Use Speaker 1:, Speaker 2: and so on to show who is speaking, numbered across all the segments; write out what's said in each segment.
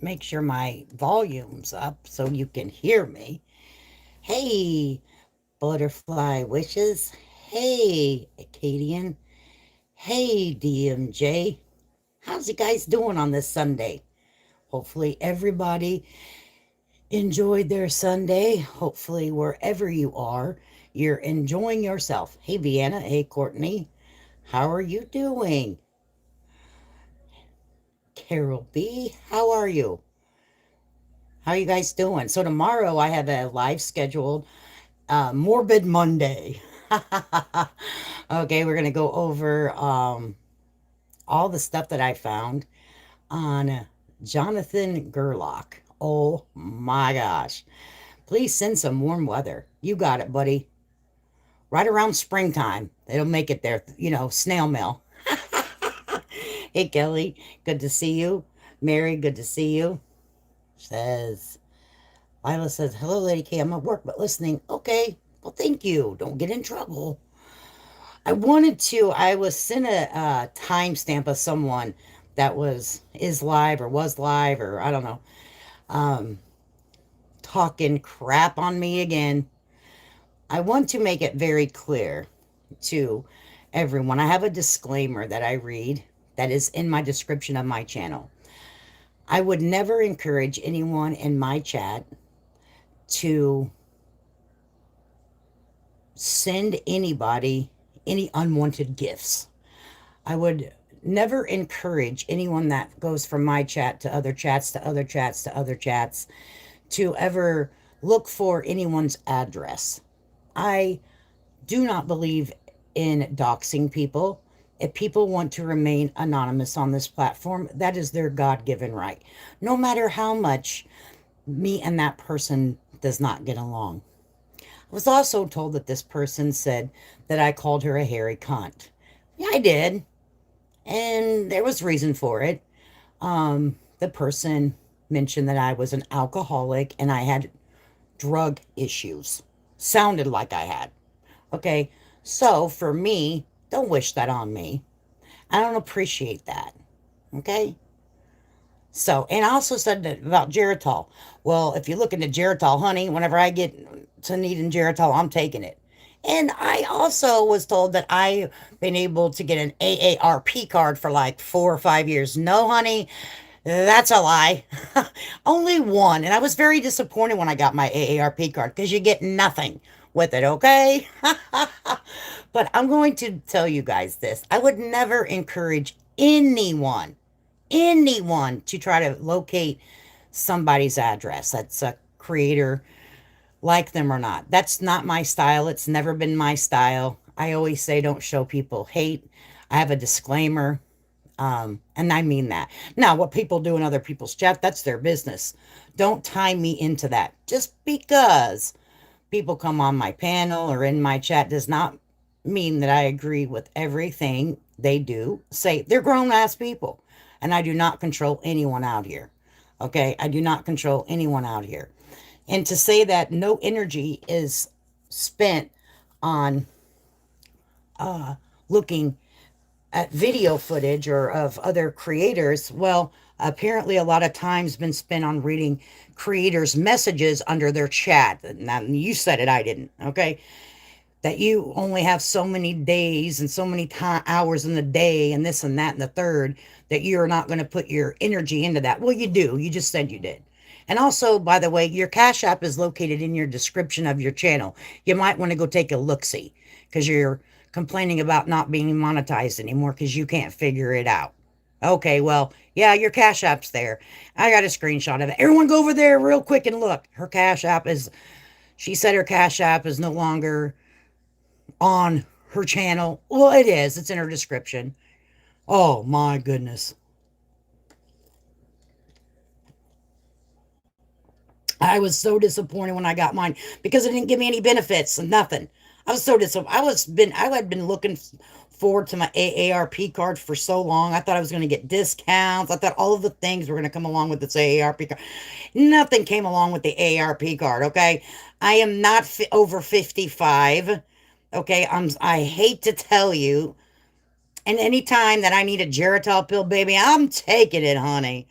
Speaker 1: make sure my volume's up so you can hear me. Hey, Butterfly Wishes. Hey, Acadian. Hey, DMJ. How's you guys doing on this Sunday? Hopefully, everybody enjoyed their Sunday. Hopefully, wherever you are, you're enjoying yourself. Hey, Vienna. Hey, Courtney. How are you doing? Carol B., how are you? How are you guys doing? So, tomorrow I have a live scheduled Morbid Monday. Okay, we're going to go over all the stuff that I found on Jonathan Gerlach. Oh my gosh. Please send some warm weather. You got it, buddy. Right around springtime. It'll make it there, snail mail. Hey, Kelly, good to see you. Mary, good to see you. Says, Lila says, hello, Lady K. I'm at work, but listening. Okay, well, thank you. Don't get in trouble. I was sent a timestamp of someone that is live or was live or I don't know, um, talking crap on me again. I want to make it very clear to everyone. I have a disclaimer that I read that is in my description of my channel. I would never encourage anyone in my chat to send anybody any unwanted gifts. I would never encourage anyone that goes from my chat to other chats to other chats to other chats to ever look for anyone's address. I do not believe in doxing people. If people want to remain anonymous on this platform, that is their God given right. No matter how much me and that person does not get along. I was also told that this person said that I called her a hairy cunt. Yeah, I did. And there was reason for it. The person mentioned that I was an alcoholic and I had drug issues. Sounded like I had. Okay, so for me, don't wish that on me. I don't appreciate that. Okay? So, and I also said that about Geritol. Well, if you look into Geritol, honey, whenever I get to needing Geritol, I'm taking it. And I also was told that I've been able to get an AARP card for like 4 or 5 years. No, honey, that's a lie. Only one. And I was very disappointed when I got my AARP card because you get nothing with it, okay? But I'm going to tell you guys this. I would never encourage anyone to try to locate somebody's address. That's a creator, like them or not. That's not my style. It's never been my style. I always say don't show people hate. I have a disclaimer. And I mean that. Now, what people do in other people's chat, that's their business. Don't tie me into that. Just because people come on my panel or in my chat does not mean that I agree with everything they do. Say they're grown ass people, and I do not control anyone out here. Okay, I do not control anyone out here. And to say that no energy is spent on looking at video footage or of other creators, well, apparently a lot of time's been spent on reading creators' messages under their chat. Now, you said it, I didn't, okay? That you only have so many days and so many hours in the day and this and that and the third that you're not going to put your energy into that. Well, you do. You just said you did. And also, by the way, your Cash App is located in your description of your channel. You might want to go take a look-see because you're complaining about not being monetized anymore because you can't figure it out. Okay, well, yeah, your Cash App's there. I got a screenshot of it. Everyone go over there real quick and look. She said her Cash App is no longer on her channel. Well, it is. It's in her description. Oh my goodness. I was so disappointed when I got mine because it didn't give me any benefits and nothing. I was so disappointed. I had been looking forward to my AARP card for so long. I thought I was going to get discounts. I thought all of the things were going to come along with this AARP card. Nothing came along with the AARP card, okay? I am not over 55. Okay, I hate to tell you. And anytime that I need a Geritol pill, baby, I'm taking it, honey.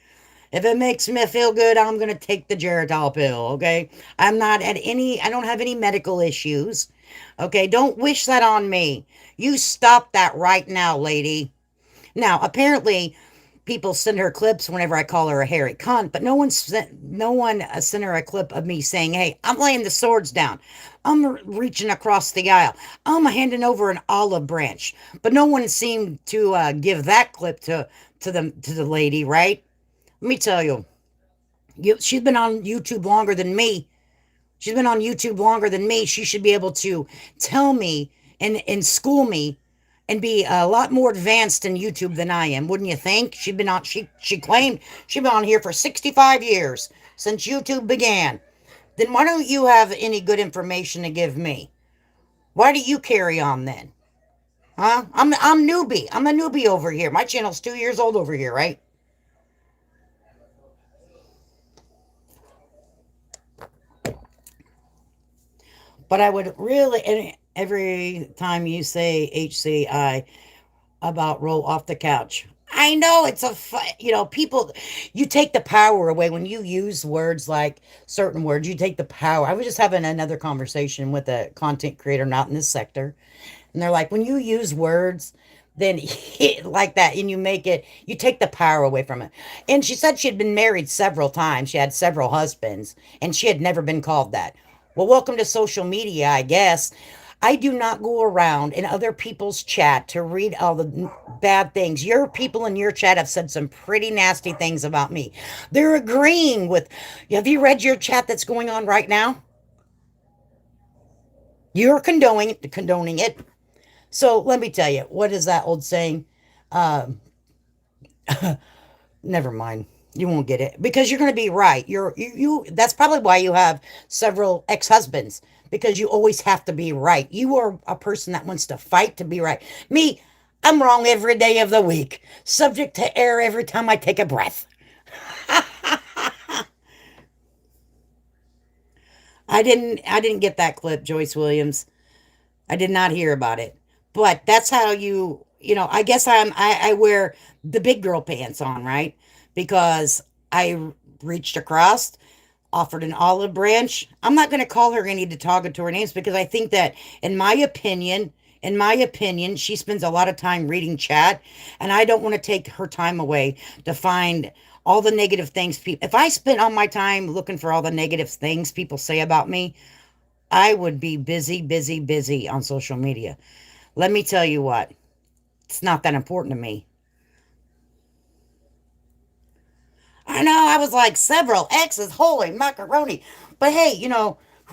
Speaker 1: If it makes me feel good, I'm going to take the Geritol pill, okay? I don't have any medical issues, okay? Don't wish that on me. You stop that right now, lady. Now, apparently, people send her clips whenever I call her a hairy cunt, but no one sent her a clip of me saying, "Hey, I'm laying the swords down. I'm reaching across the aisle. I'm handing over an olive branch." But no one seemed to give that clip to the lady, right? Let me tell you, she's been on YouTube longer than me. She's been on YouTube longer than me. She should be able to tell me and school me and be a lot more advanced in YouTube than I am, wouldn't you think? She claimed she'd been on here for 65 years since YouTube began. Then why don't you have any good information to give me? Why do you carry on then? Huh? I'm newbie. I'm a newbie over here. My channel's 2 years old over here, right? But I would really, and every time you say HCI about roll off the couch, I know it's people, you take the power away when you use words like certain words, you take the power. I was just having another conversation with a content creator not in this sector, and they're like, when you use words, then like that, and you take the power away from it. And she said she had been married several times. She had several husbands, and she had never been called that. Well, welcome to social media, I guess. I do not go around in other people's chat to read all the bad things. Your people in your chat have said some pretty nasty things about me. They're agreeing with. Have you read your chat that's going on right now? You're condoning it. So let me tell you, what is that old saying? Um, Never mind. You won't get it because you're going to be right. That's probably why you have several ex-husbands, because you always have to be right. You are a person that wants to fight to be right. Me, I'm wrong every day of the week, subject to error every time I take a breath. I didn't get that clip, Joyce Williams. I did not hear about it. But that's how I guess I wear the big girl pants on, right? Because I reached across, offered an olive branch. I'm not going to call her any derogatory names because I think that in my opinion, she spends a lot of time reading chat, and I don't want to take her time away to find all the negative things people. If I spent all my time looking for all the negative things people say about me, I would be busy, busy, busy on social media. Let me tell you what, it's not that important to me. I know I was like several exes, holy macaroni. But hey,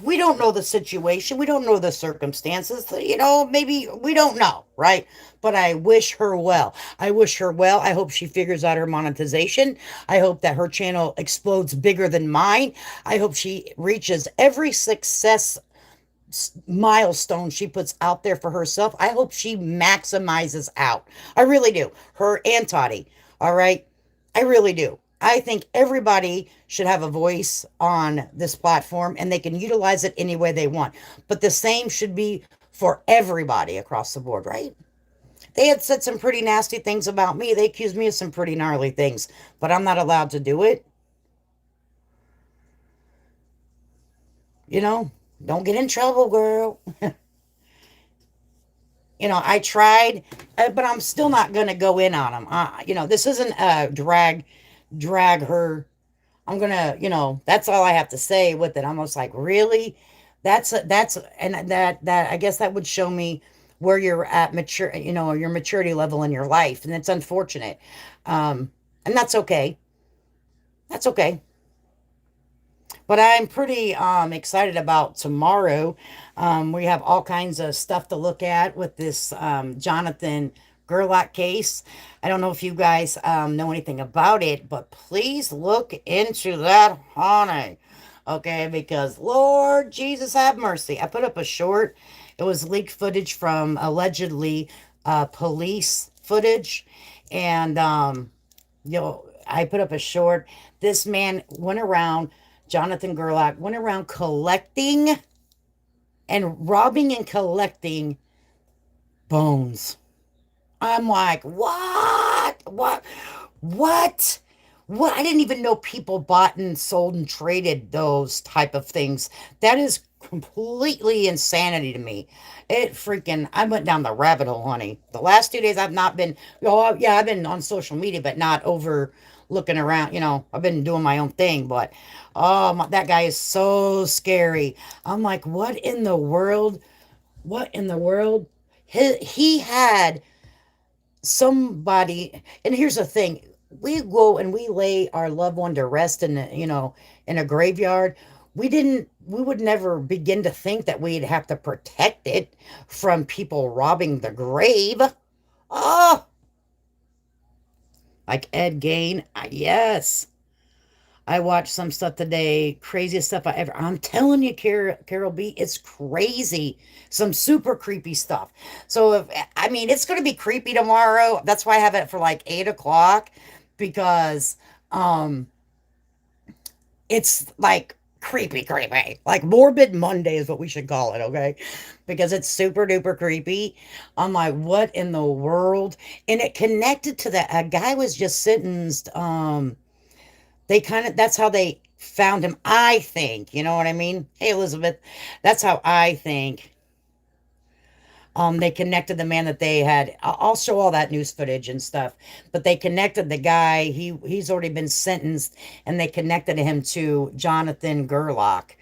Speaker 1: we don't know the situation. We don't know the circumstances. Maybe we don't know, right? But I wish her well. I wish her well. I hope she figures out her monetization. I hope that her channel explodes bigger than mine. I hope she reaches every success milestone she puts out there for herself. I hope she maximizes out. I really do. Her and Toddy. All right. I really do. I think everybody should have a voice on this platform and they can utilize it any way they want. But the same should be for everybody across the board, right? They had said some pretty nasty things about me. They accused me of some pretty gnarly things, but I'm not allowed to do it. You know, don't get in trouble, girl. I tried, but I'm still not going to go in on them. This isn't drag her. I'm going to, that's all I have to say with it. I'm almost like, really? And that, I guess that would show me where you're at mature, your maturity level in your life. And it's unfortunate. And that's okay. That's okay. But I'm pretty excited about tomorrow. We have all kinds of stuff to look at with this Jonathan Gerlach case. I don't know if you guys know anything about it, but please look into that, honey. Okay, because Lord Jesus have mercy. I put up a short. It was leaked footage from allegedly police footage, and I put up a short. This man went around, Jonathan Gerlach went around collecting and robbing and collecting bones. I'm like, what? What? What? What? I didn't even know people bought and sold and traded those type of things. That is completely insanity to me. It freaking, I went down the rabbit hole, honey. The last 2 days I've not been, oh yeah, I've been on social media, but not over looking around. I've been doing my own thing, but oh, that guy is so scary. I'm like, what in the world? What in the world? He had somebody, and here's the thing, we go and we lay our loved one to rest in a graveyard. We would never begin to think that we'd have to protect it from people robbing the grave. Oh, like Ed Gain. Yes, I watched some stuff today, craziest stuff I ever. I'm telling you, Carol B, it's crazy. Some super creepy stuff. So if I mean, it's going to be creepy tomorrow. That's why I have it for like 8 o'clock, because um, it's like creepy, creepy. Like Morbid Monday is what we should call it, okay? Because it's super duper creepy. I'm like, what in the world? And it connected to that. A guy was just sentenced. They kind of, that's how they found him, I think. You know what I mean? Hey, Elizabeth, that's how I think. They connected the man that they had. I'll show all that news footage and stuff, but they connected the guy. He's already been sentenced, and they connected him to Jonathan Gerlach.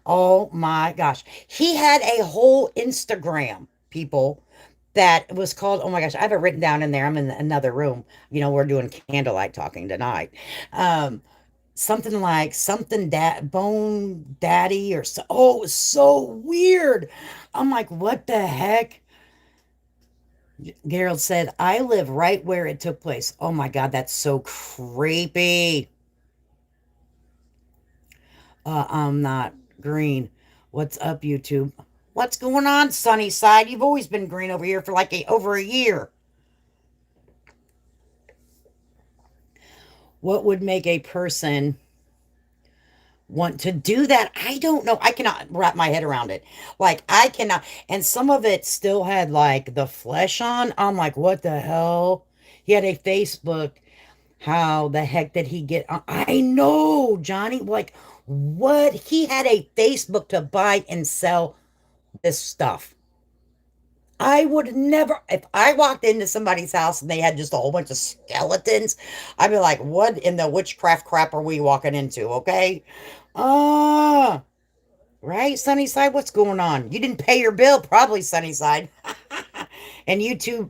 Speaker 1: Oh my gosh, he had a whole Instagram, people, that was called. Oh my gosh, I have it written down in there. I'm in another room. We're doing candlelight talking tonight. Um, Something like something bone daddy or so. Oh, it was so weird. I'm like, what the heck? Gerald said, I live right where it took place. Oh my God, that's so creepy. I'm not green. What's up, YouTube? What's going on, Sunnyside? You've always been green over here for like over a year. What would make a person want to do that? I don't know. I cannot wrap my head around it. Like, I cannot. And some of it still had like the flesh on. I'm like, what the hell? He had a Facebook. How the heck did he get? I know, Johnny. Like, what? He had a Facebook to buy and sell this stuff. I would never, if I walked into somebody's house and they had just a whole bunch of skeletons, I'd be like, what in the witchcraft crap are we walking into? Okay. Uh, right, Sunnyside? What's going on? You didn't pay your bill, probably, Sunnyside. And YouTube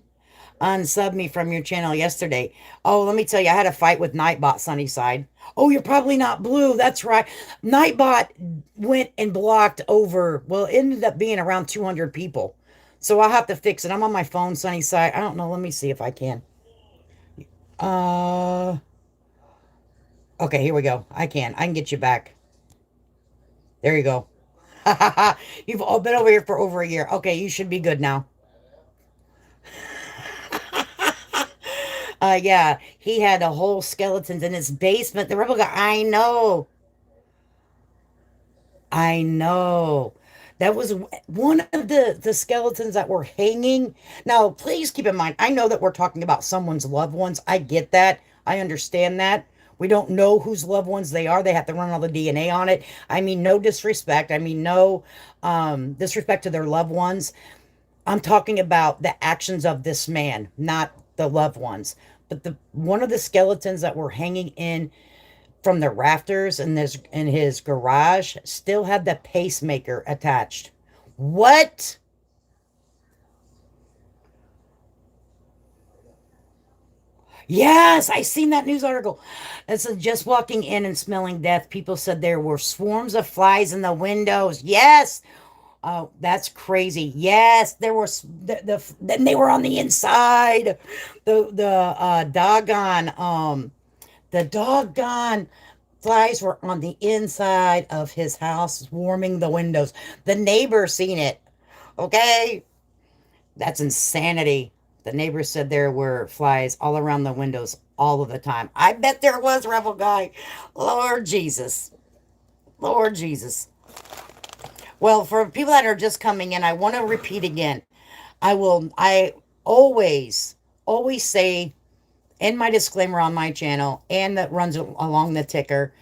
Speaker 1: unsubbed me from your channel yesterday. Oh, let me tell you, I had a fight with Nightbot, Sunnyside. Oh, you're probably not blue. That's right. Nightbot went and blocked over, well, it ended up being around 200 people. So I'll have to fix it. I'm on my phone, Sunnyside. I don't know. Let me see if I can. Uh, okay, here we go. I can. I can get you back. There you go. You've all been over here for over a year. Okay, you should be good now. Yeah, he had a whole skeletons in his basement. The rebel guy. I know. That was one of the skeletons that were hanging. Now, please keep in mind, I know that we're talking about someone's loved ones. I get that. I understand that. We don't know whose loved ones they are. They have to run all the DNA on it. I mean, no disrespect. I mean, no disrespect to their loved ones. I'm talking about the actions of this man, not the loved ones. But the one of the skeletons that were hanging in from the rafters in his garage still had the pacemaker attached. What? Yes, I seen that news article. It said just walking in and smelling death. People said there were swarms of flies in the windows. Yes. Oh, that's crazy. Yes, there were then they were on the inside. The doggone flies were on the inside of his house, warming the windows. The neighbor seen it. Okay, that's insanity. The neighbor said there were flies all around the windows all of the time. I bet there was, Rebel Guy. Lord Jesus. Lord Jesus. Well, for people that are just coming in, I want to repeat again. I always, always say in my disclaimer on my channel and that runs along the ticker,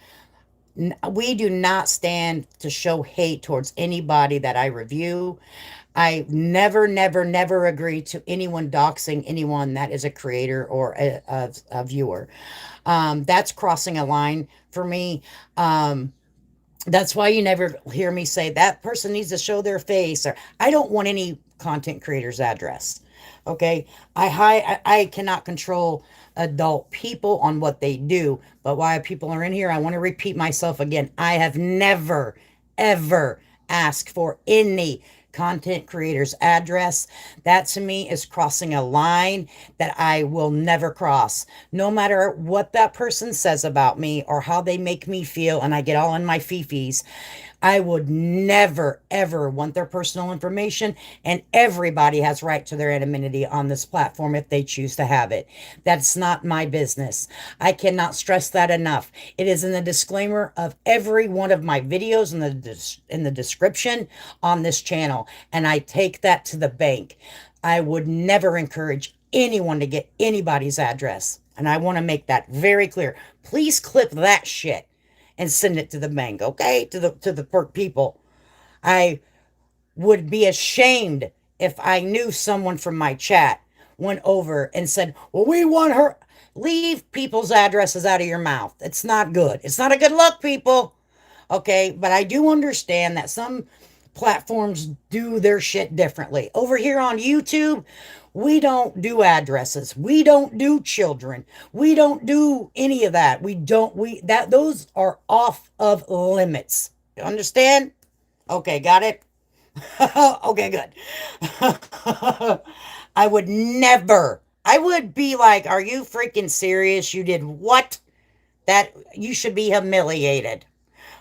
Speaker 1: we do not stand to show hate towards anybody that I review. I never, never, never agree to anyone doxing anyone that is a creator or a viewer. That's crossing a line for me. That's why you never hear me say that person needs to show their face, or I don't want any content creator's address. Okay, I cannot control adult people on what they do, but while people are in here, I want to repeat myself again. I have never ever asked for any content creator's address. That to me is crossing a line that I will never cross. No matter what that person says about me or how they make me feel, and I get all in my fifis, I would never, ever want their personal information, and everybody has right to their anonymity on this platform if they choose to have it. That's not my business. I cannot stress that enough. It is in the disclaimer of every one of my videos in the description on this channel, and I take that to the bank. I would never encourage anyone to get anybody's address, and I want to make that very clear. Please clip that shit and send it to the bank, okay? To the people. I would be ashamed if I knew someone from my chat went over and said, "Well, we want her." Leave people's addresses out of your mouth. It's not good. It's not a good look, people. Okay, but I do understand that some platforms do their shit differently. Over here on YouTube, we don't do addresses. We don't do children. We don't do any of that. Those are off of limits. You understand? Okay, got it? Okay, good. I would be like, are you freaking serious? You did what? That you should be humiliated.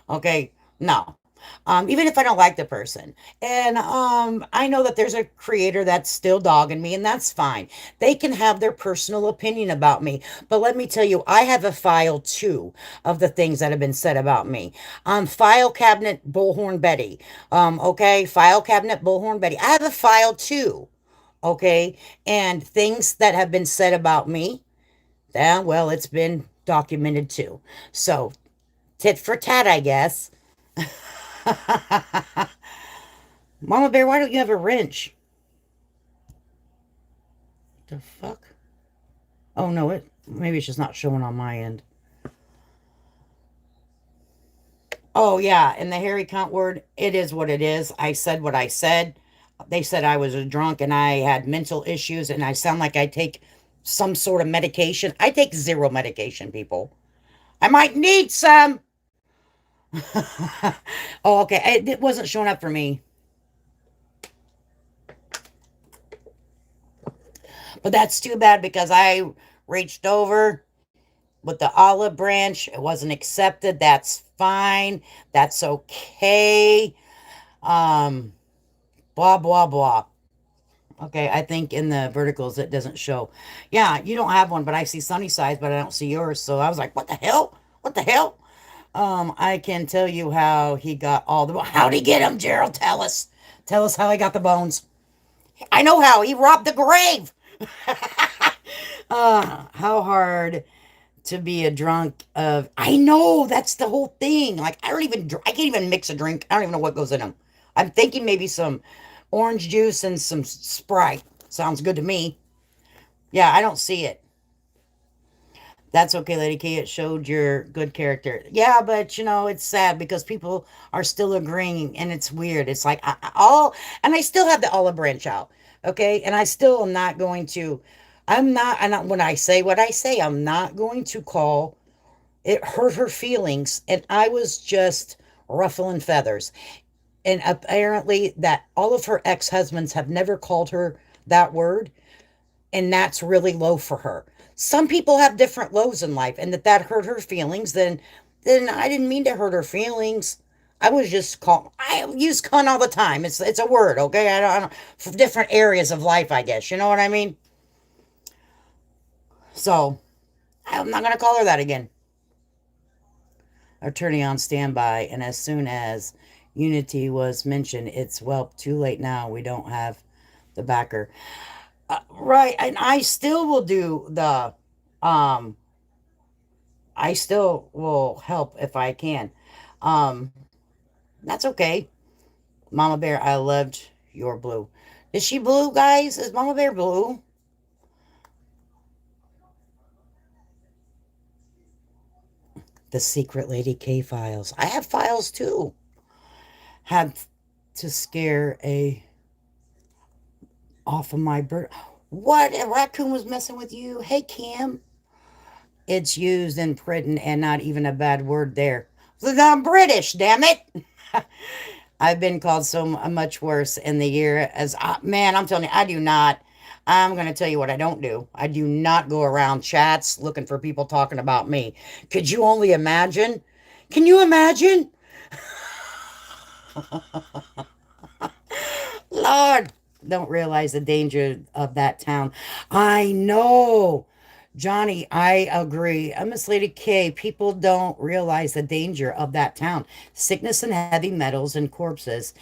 Speaker 1: Okay, no. Even if I don't like the person. And I know that there's a creator that's still dogging me, and that's fine. They can have their personal opinion about me. But let me tell you, I have a file too of the things that have been said about me. File cabinet Bullhorn Betty. Okay, file cabinet Bullhorn Betty. I have a file too. Okay, and things that have been said about me. Yeah, well, it's been documented too. So, tit for tat, I guess. Mama Bear, why don't you have a wrench? The fuck? Oh no, maybe it's just not showing on my end. Oh yeah, and the Harry Cunt word, it is what it is. I said what I said. They said I was a drunk and I had mental issues and I sound like I take some sort of medication. I take zero medication, people. I might need some. Oh, okay. It wasn't showing up for me. But that's too bad because I reached over with the olive branch. It wasn't accepted. That's fine. That's okay. Um, blah, blah, blah. Okay, I think in the verticals it doesn't show. Yeah, you don't have one, but I see sunny sides, but I don't see yours. So I was like, what the hell? What the hell? I can tell you how he got all the. How'd he get them, Gerald? Tell us. Tell us how he got the bones. I know how. He robbed the grave. How hard to be a drunk of. I know that's the whole thing. Like I can't even mix a drink. I don't even know what goes in them. I'm thinking maybe some orange juice and some Sprite. Sounds good to me. Yeah, I don't see it. That's okay, Lady K. It showed your good character. Yeah, but it's sad because people are still agreeing, and it's weird. It's like and I still have the olive branch out, okay? And I still am not going to. When I say what I say, I'm not going to call it hurt her feelings, and I was just ruffling feathers. And apparently, that all of her ex-husbands have never called her that word, and that's really low for her. Some people have different lows in life, and that hurt her feelings. Then I didn't mean to hurt her feelings. I was just call. I use cunt all the time. It's a word, okay? I don't for different areas of life, I guess. You know what I mean? So I'm not gonna call her that again. Attorney on standby, and as soon as Unity was mentioned, it's well too late now. We don't have the backer. Right, and I still will do the Um, I still will help if I can. Um, that's okay. Mama Bear, I loved your blue. Is she blue, guys? Is Mama Bear blue? The Secret Lady K files. I have files too. Had to scare a off of my bird. What? A raccoon was messing with you? Hey, Kim. It's used in Britain and not even a bad word there. I'm British, damn it. I've been called so much worse in the year as man, I'm telling you, I do not. I'm going to tell you what I don't do. I do not go around chats looking for people talking about me. Could you only imagine? Can you imagine? Lord, don't realize the danger of that town. I know. Johnny, I agree. Miss Lady K, people don't realize the danger of that town. Sickness and heavy metals and corpses.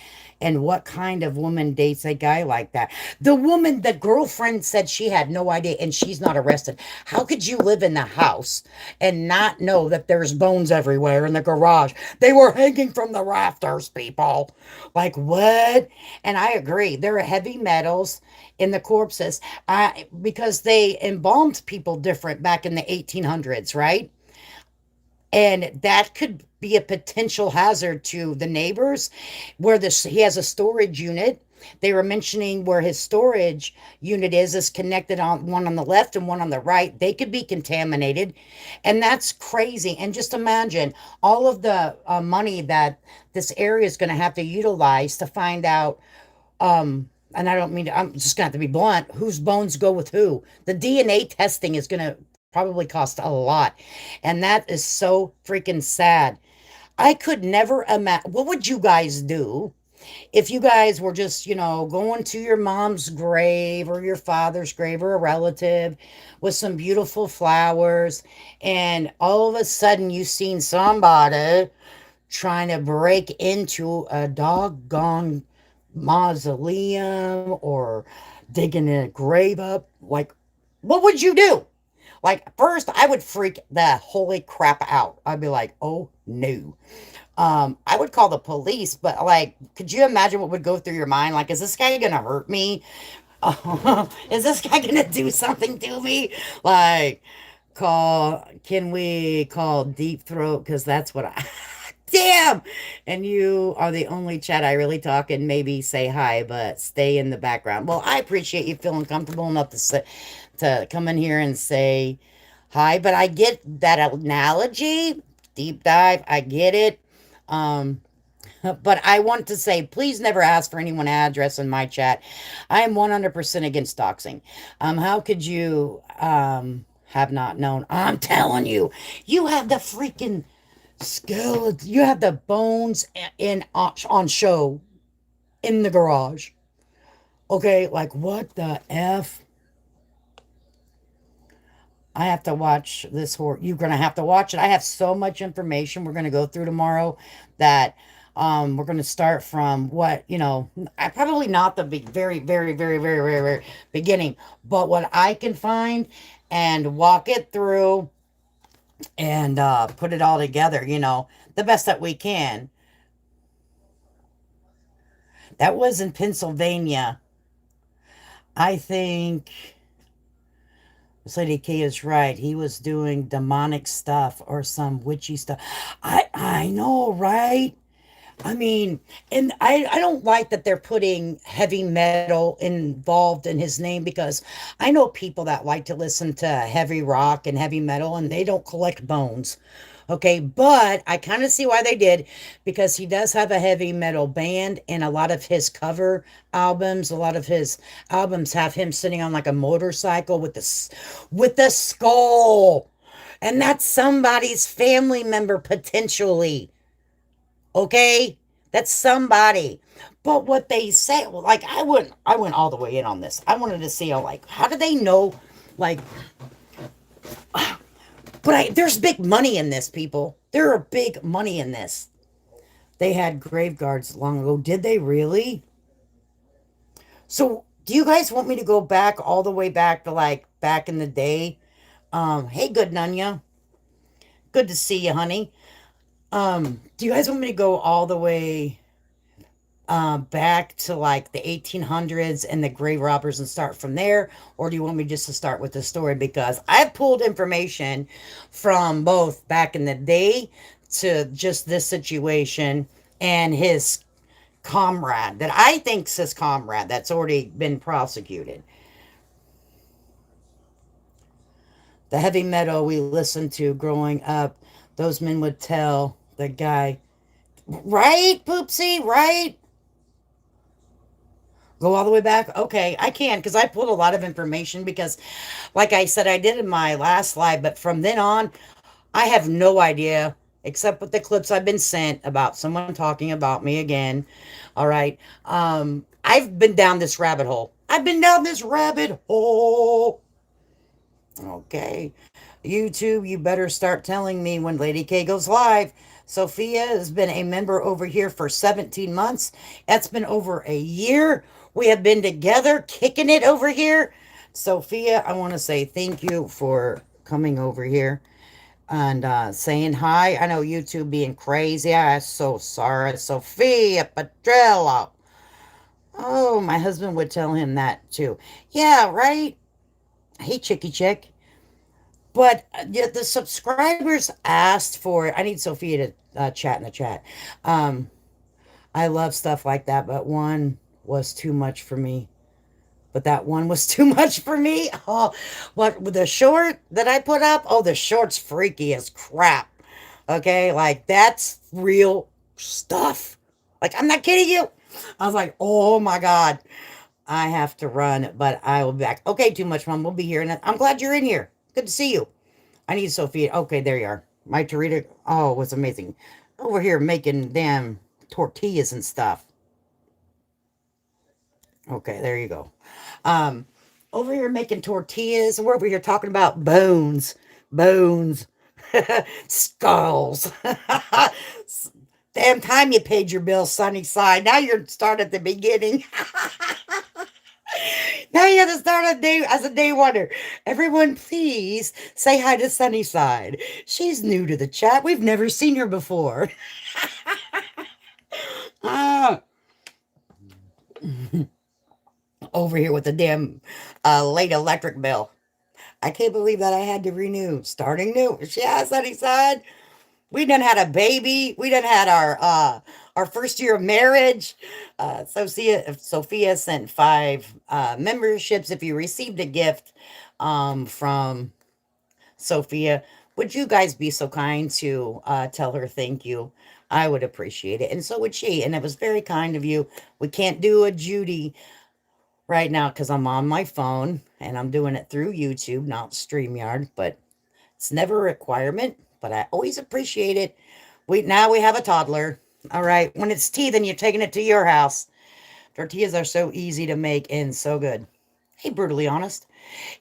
Speaker 1: And what kind of woman dates a guy like that? The woman, the girlfriend said she had no idea and she's not arrested. How could you live in the house and not know that there's bones everywhere in the garage? They were hanging from the rafters, people. Like, what? And I agree. There are heavy metals in the corpses because they embalmed people different back in the 1800s, right? And that could be a potential hazard to the neighbors where this he has a storage unit. They were mentioning where his storage unit is connected on one on the left and one on the right. They could be contaminated, and that's crazy. And just imagine all of the money that this area is going to have to utilize to find out and I don't mean to, I'm just gonna have to be blunt, whose bones go with who. The DNA testing is gonna probably cost a lot. And that is so freaking sad. I could never imagine. What would you guys do if you guys were just, going to your mom's grave or your father's grave or a relative with some beautiful flowers, and all of a sudden you seen somebody trying to break into a doggone mausoleum or digging a grave up? Like, what would you do? Like, first, I would freak the holy crap out. I'd be like, oh no. I would call the police, but like, could you imagine what would go through your mind? Like, is this guy gonna hurt me? Is this guy gonna do something to me? Like, can we call Deep Throat? Because that's what I, damn. And you are the only chat I really talk and maybe say hi, but stay in the background. Well, I appreciate you feeling comfortable enough to come in here and say hi, but I get that analogy, deep dive. I get it. Um, but I want to say, please never ask for anyone's address in my chat. I am 100% against doxing. How could you have not known? I'm telling you, you have the freaking skeleton. You have the bones in on show in the garage. Okay, like what the f? I have to watch this horror. You're gonna have to watch it. I have so much information we're gonna go through tomorrow that we're gonna start from what I probably not the big, very, very, very, very, very, very beginning, but what I can find and walk it through and put it all together. The best that we can. That was in Pennsylvania. I think this Lady K is right. He was doing demonic stuff or some witchy stuff. I know, right? I mean, and I don't like that they're putting heavy metal involved in his name because I know people that like to listen to heavy rock and heavy metal and they don't collect bones. Okay, but I kind of see why they did because he does have a heavy metal band and a lot of his cover albums, a lot of his albums have him sitting on like a motorcycle with the skull. And that's somebody's family member potentially. Okay? That's somebody. But what they say, like I went all the way in on this. I wanted to see how do they know like but there's big money in this, people. There are big money in this. They had grave guards long ago. Did they really? So, do you guys want me to go back all the way back to like back in the day? Hey, good Nunya. Good to see you, honey. Do you guys want me to go all the way back to like the 1800s and the grave robbers and start from there? Or do you want me just to start with the story? Because I've pulled information from both back in the day to just this situation and his comrade that I think's his comrade that's already been prosecuted. The heavy metal we listened to growing up, those men would tell the guy, right, Poopsie, right? Go all the way back? Okay, I can because I pulled a lot of information because, like I said, I did in my last live, but from then on, I have no idea except with the clips I've been sent about someone talking about me again. All right. I've been down this rabbit hole. I've been down this rabbit hole. Okay. YouTube, you better start telling me when Lady K goes live. Sophia has been a member over here for 17 months. That's been over a year. We have been together, kicking it over here. Sophia, I want to say thank you for coming over here and saying hi. I know YouTube being crazy. I'm so sorry. Sophia Petrella. Oh, my husband would tell him that too. Yeah, right? Hey, Chicky Chick. But yeah, the subscribers asked for it. I need Sophia to chat in the chat. Um, I love stuff like that, but one was too much for me. But that one was too much for me. Oh, what with the short that I put up? Oh, the short's freaky as crap. Okay, like that's real stuff. Like I'm not kidding you. I was like, oh my god, I have to run, but I will be back. Okay, too much, mom. We'll be here, and I'm glad you're in here. Good to see you. I need Sophia. Okay, there you are. My Tarita. Oh, it was amazing. Over here making damn tortillas and stuff. Okay, there you go. Um, over here making tortillas. We're over here talking about bones, bones, skulls. Damn time you paid your bill, Sunny Side. Now you're start at the beginning. Now you have to start a day as a day wonder. Everyone, please say hi to Sunnyside. She's new to the chat. We've never seen her before. Ah, over here with the damn late electric bill. I can't believe that I had to renew. Starting new. Yeah, Sunnyside. We done had a baby. We done had our first year of marriage. Sophia sent 5 memberships. If you received a gift from Sophia, would you guys be so kind to tell her thank you? I would appreciate it. And so would she. And it was very kind of you. We can't do a Judy right now because I'm on my phone and I'm doing it through YouTube, not StreamYard, but it's never a requirement, but I always appreciate it. We have a toddler. All right. When it's tea, then you're taking it to your house. Tortillas are so easy to make and so good. Hey, brutally honest.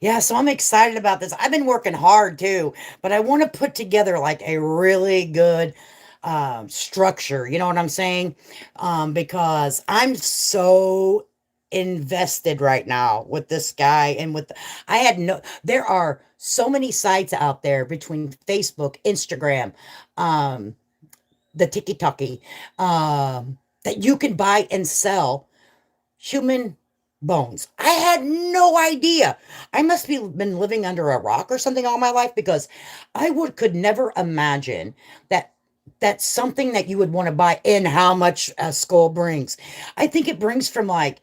Speaker 1: Yeah, so I'm excited about this. I've been working hard too, but I want to put together like a really good structure. You know what I'm saying? Because I'm so invested right now with this guy and I had no, there are so many sites out there between Facebook, Instagram, um, the TikTok, that you can buy and sell human bones. I had no idea. I must be been living under a rock or something all my life because I would could never imagine that that's something that you would want to buy and how much a skull brings. I think it brings from like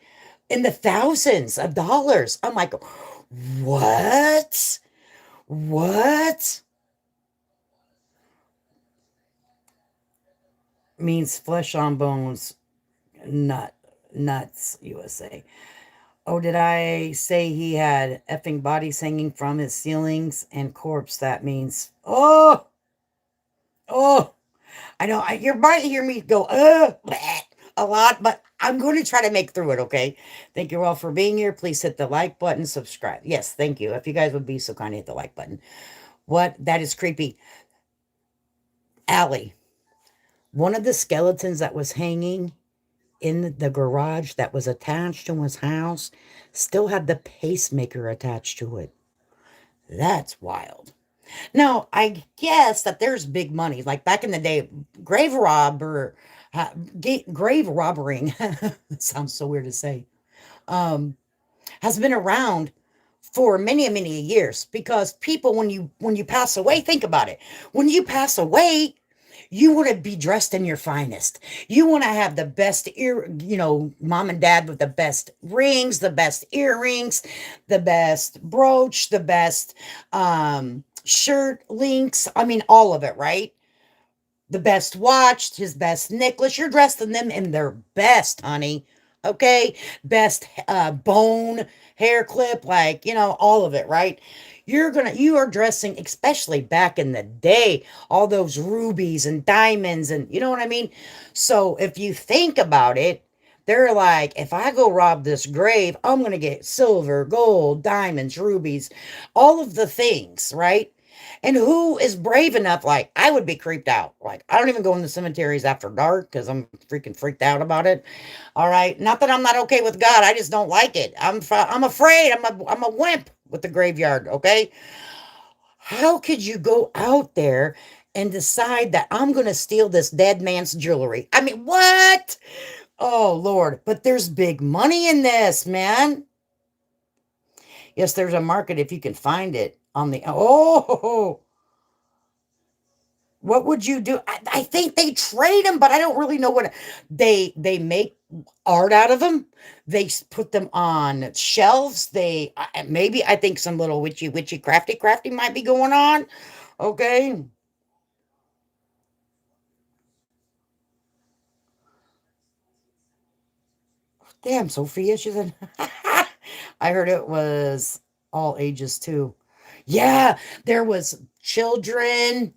Speaker 1: in the thousands of dollars. I'm like, what? What? Means flesh on bones, nut, nuts, USA. Oh, did I say he had effing bodies hanging from his ceilings and corpse? That means, oh, I know you might hear me go, bleh, a lot, but I'm going to try to make through it, okay? Thank you all for being here. Please hit the like button, subscribe. Yes, thank you. If you guys would be so kind to hit the like button. What? That is creepy. Allie, one of the skeletons that was hanging in the garage that was attached to his house still had the pacemaker attached to it. That's wild. Now, I guess that there's big money. Like back in the day, grave robber, uh, grave robbering, sounds so weird to say, um, has been around for many, many years because people, when you pass away, think about it. When you pass away, you want to be dressed in your finest. You want to have the best mom and dad with the best rings, the best earrings, the best brooch, the best shirt links. I mean, all of it, right? The best watch, his best necklace. You're dressing them in their best, honey. Okay? Best bone hair clip, like, all of it, right? You are dressing, especially back in the day, all those rubies and diamonds, and you know what I mean? So if you think about it, they're like, if I go rob this grave, I'm going to get silver, gold, diamonds, rubies, all of the things, right? And who is brave enough? Like, I would be creeped out. Like, I don't even go in the cemeteries after dark because I'm freaking freaked out about it. All right. Not that I'm not okay with God. I just don't like it. I'm afraid. I'm a wimp with the graveyard. Okay. How could you go out there and decide that I'm going to steal this dead man's jewelry? I mean, what? Oh, Lord. But there's big money in this, man. Yes, there's a market if you can find it on the. Oh, what would you do? I think they trade them, but I don't really know what they make art out of them. They put them on shelves. Maybe I think some little witchy crafty might be going on. Okay. Damn, Sophia, she said. I heard it was all ages too. Yeah, there was children.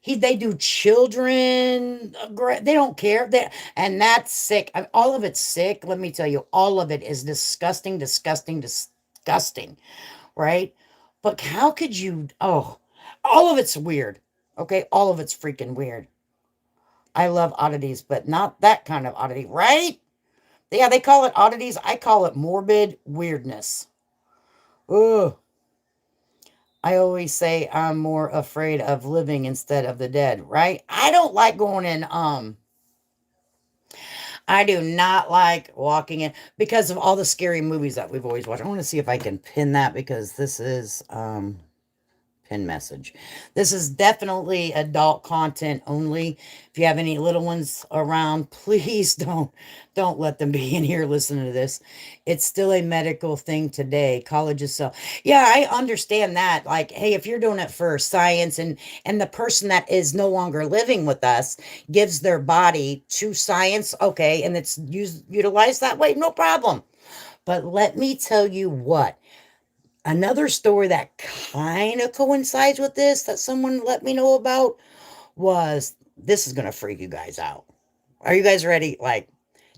Speaker 1: They do children. They don't care. And that's sick. All of it's sick. Let me tell you, all of it is disgusting, disgusting, disgusting. Right? But how could you? Oh, all of it's weird. Okay, all of it's freaking weird. I love oddities, but not that kind of oddity, right? Yeah, they call it oddities. I call it morbid weirdness. Ugh. I always say I'm more afraid of living instead of the dead, right? I don't like going in I do not like walking in because of all the scary movies that we've always watched. I want to see if I can pin that because this is pin message. This is definitely adult content only. If you have any little ones around, please don't let them be in here listening to this. It's still a medical thing today. Colleges so yeah, I understand that. Like, hey, if you're doing it for science and the person that is no longer living with us gives their body to science, okay, and it's utilized that way, no problem. But let me tell you what. Another story that kind of coincides with this that someone let me know about was this is going to freak you guys out. Are you guys ready? Like,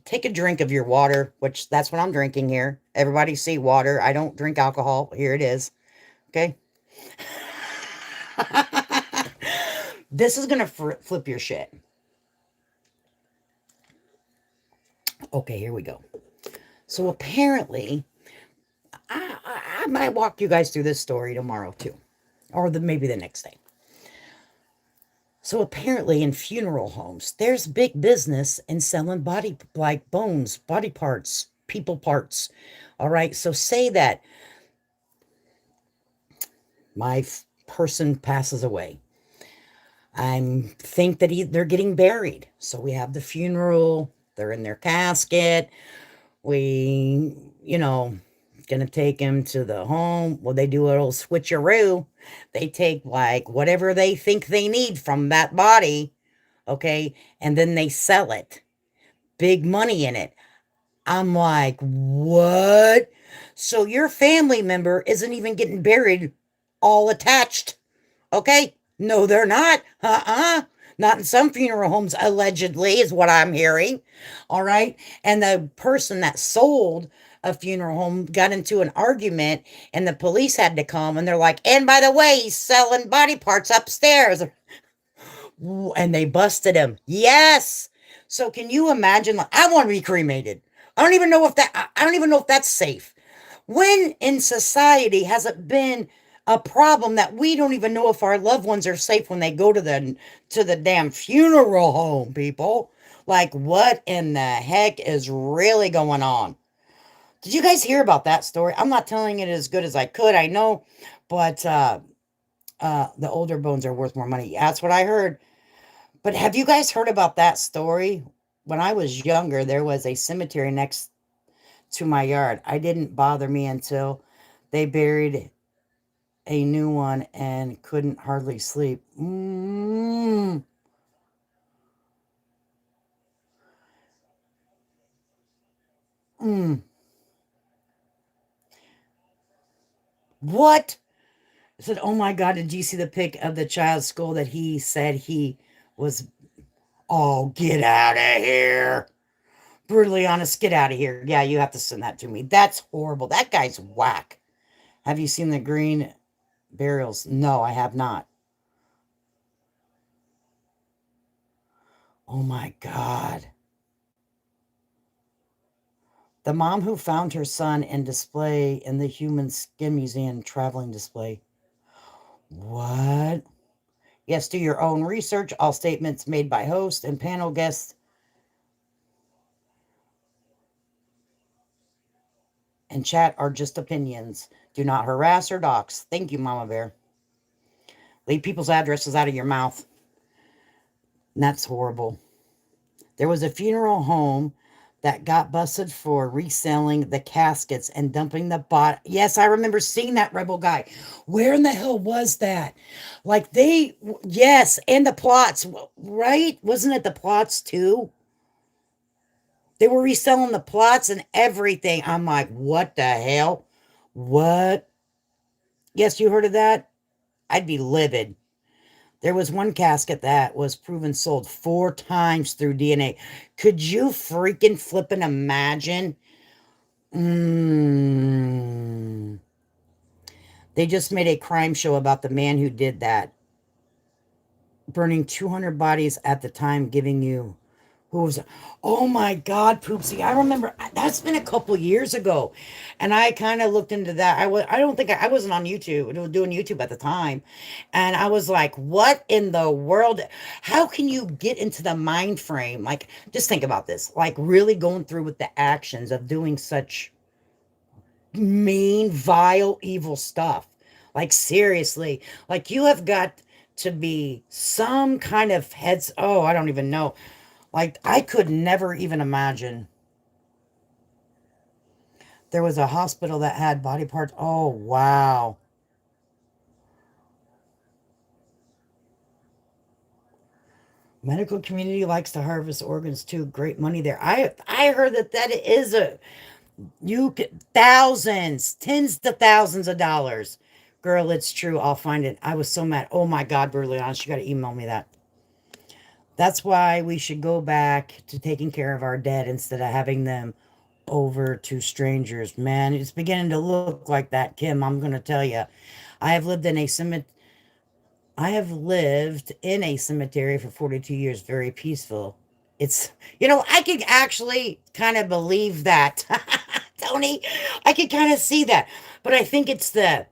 Speaker 1: take a drink of your water, which that's what I'm drinking here. Everybody see water. I don't drink alcohol. Here it is. Okay. This is going to flip your shit. Okay, here we go. So apparently, I might walk you guys through this story tomorrow too, or maybe the next day. So apparently in funeral homes, there's big business in selling body like bones, body parts, people parts. All right. So say that my person passes away. I think that they're getting buried. So we have the funeral, they're in their casket. We, gonna take him to the home. Well, they do a little switcheroo. They take like whatever they think they need from that body, okay, and then they sell it. Big money in it. I'm like, what? So your family member isn't even getting buried all attached, okay? No, they're not. Not in some funeral homes, allegedly, is what I'm hearing. All right. And the person that sold a funeral home got into an argument, and the police had to come, and they're like, and by the way, he's selling body parts upstairs. And they busted him. Yes. So can you imagine? Like, I want to be cremated. I don't even know if that, I don't even know if that's safe. When in society has it been a problem that we don't even know if our loved ones are safe when they go to the damn funeral home, people. Like, what in the heck is really going on? Did you guys hear about that story? I'm not telling it as good as I could, I know, but the older bones are worth more money. That's what I heard. But have you guys heard about that story? When I was younger, there was a cemetery next to my yard. I didn't bother me until they buried a new one and couldn't hardly sleep. Mm. What? I said, oh my God, did you see the pic of the child's skull that he said he was? Oh, get out of here. Brutally honest, get out of here. Yeah, you have to send that to me. That's horrible. That guy's whack. Have you seen the green burials? No, I have not. Oh my God. The mom who found her son in display in the Human Skin Museum traveling display. What? Yes, do your own research. All statements made by host and panel guests and chat are just opinions. Do not harass or dox. Thank you, Mama Bear. Leave people's addresses out of your mouth. And that's horrible. There was a funeral home that got busted for reselling the caskets and dumping the bot. Yes, I remember seeing that, Rebel Guy. Where in the hell was that? Like yes, and the plots, right? Wasn't it the plots too? They were reselling the plots and everything. I'm like, what the hell? What? Yes, you heard of that? I'd be livid. There was one casket that was proven sold 4 times through DNA. Could you freaking flippin' imagine? Mm. They just made a crime show about the man who did that, burning 200 bodies at the time, giving you who was, oh my God, Poopsie. I remember that's been a couple years ago. And I kind of looked into that. I don't think I wasn't on YouTube, I was doing YouTube at the time. And I was like, what in the world? How can you get into the mind frame? Like, just think about this, like really going through with the actions of doing such mean, vile, evil stuff. Like, seriously, like you have got to be some kind of heads. Oh, I don't even know. Like, I could never even imagine. There was a hospital that had body parts. Oh, wow. Medical community likes to harvest organs too. Great money there. I heard that is a you could thousands, tens to thousands of dollars. Girl, it's true. I'll find it. I was so mad. Oh my God, brutally honest. You got to email me that. That's why we should go back to taking care of our dead instead of having them over to strangers. Man, it's beginning to look like that, Kim. I'm going to tell you. I have lived in a cemetery. I have lived in a cemetery for 42 years, very peaceful. It's, I could actually kind of believe that. Tony, I could kind of see that. But I think it's the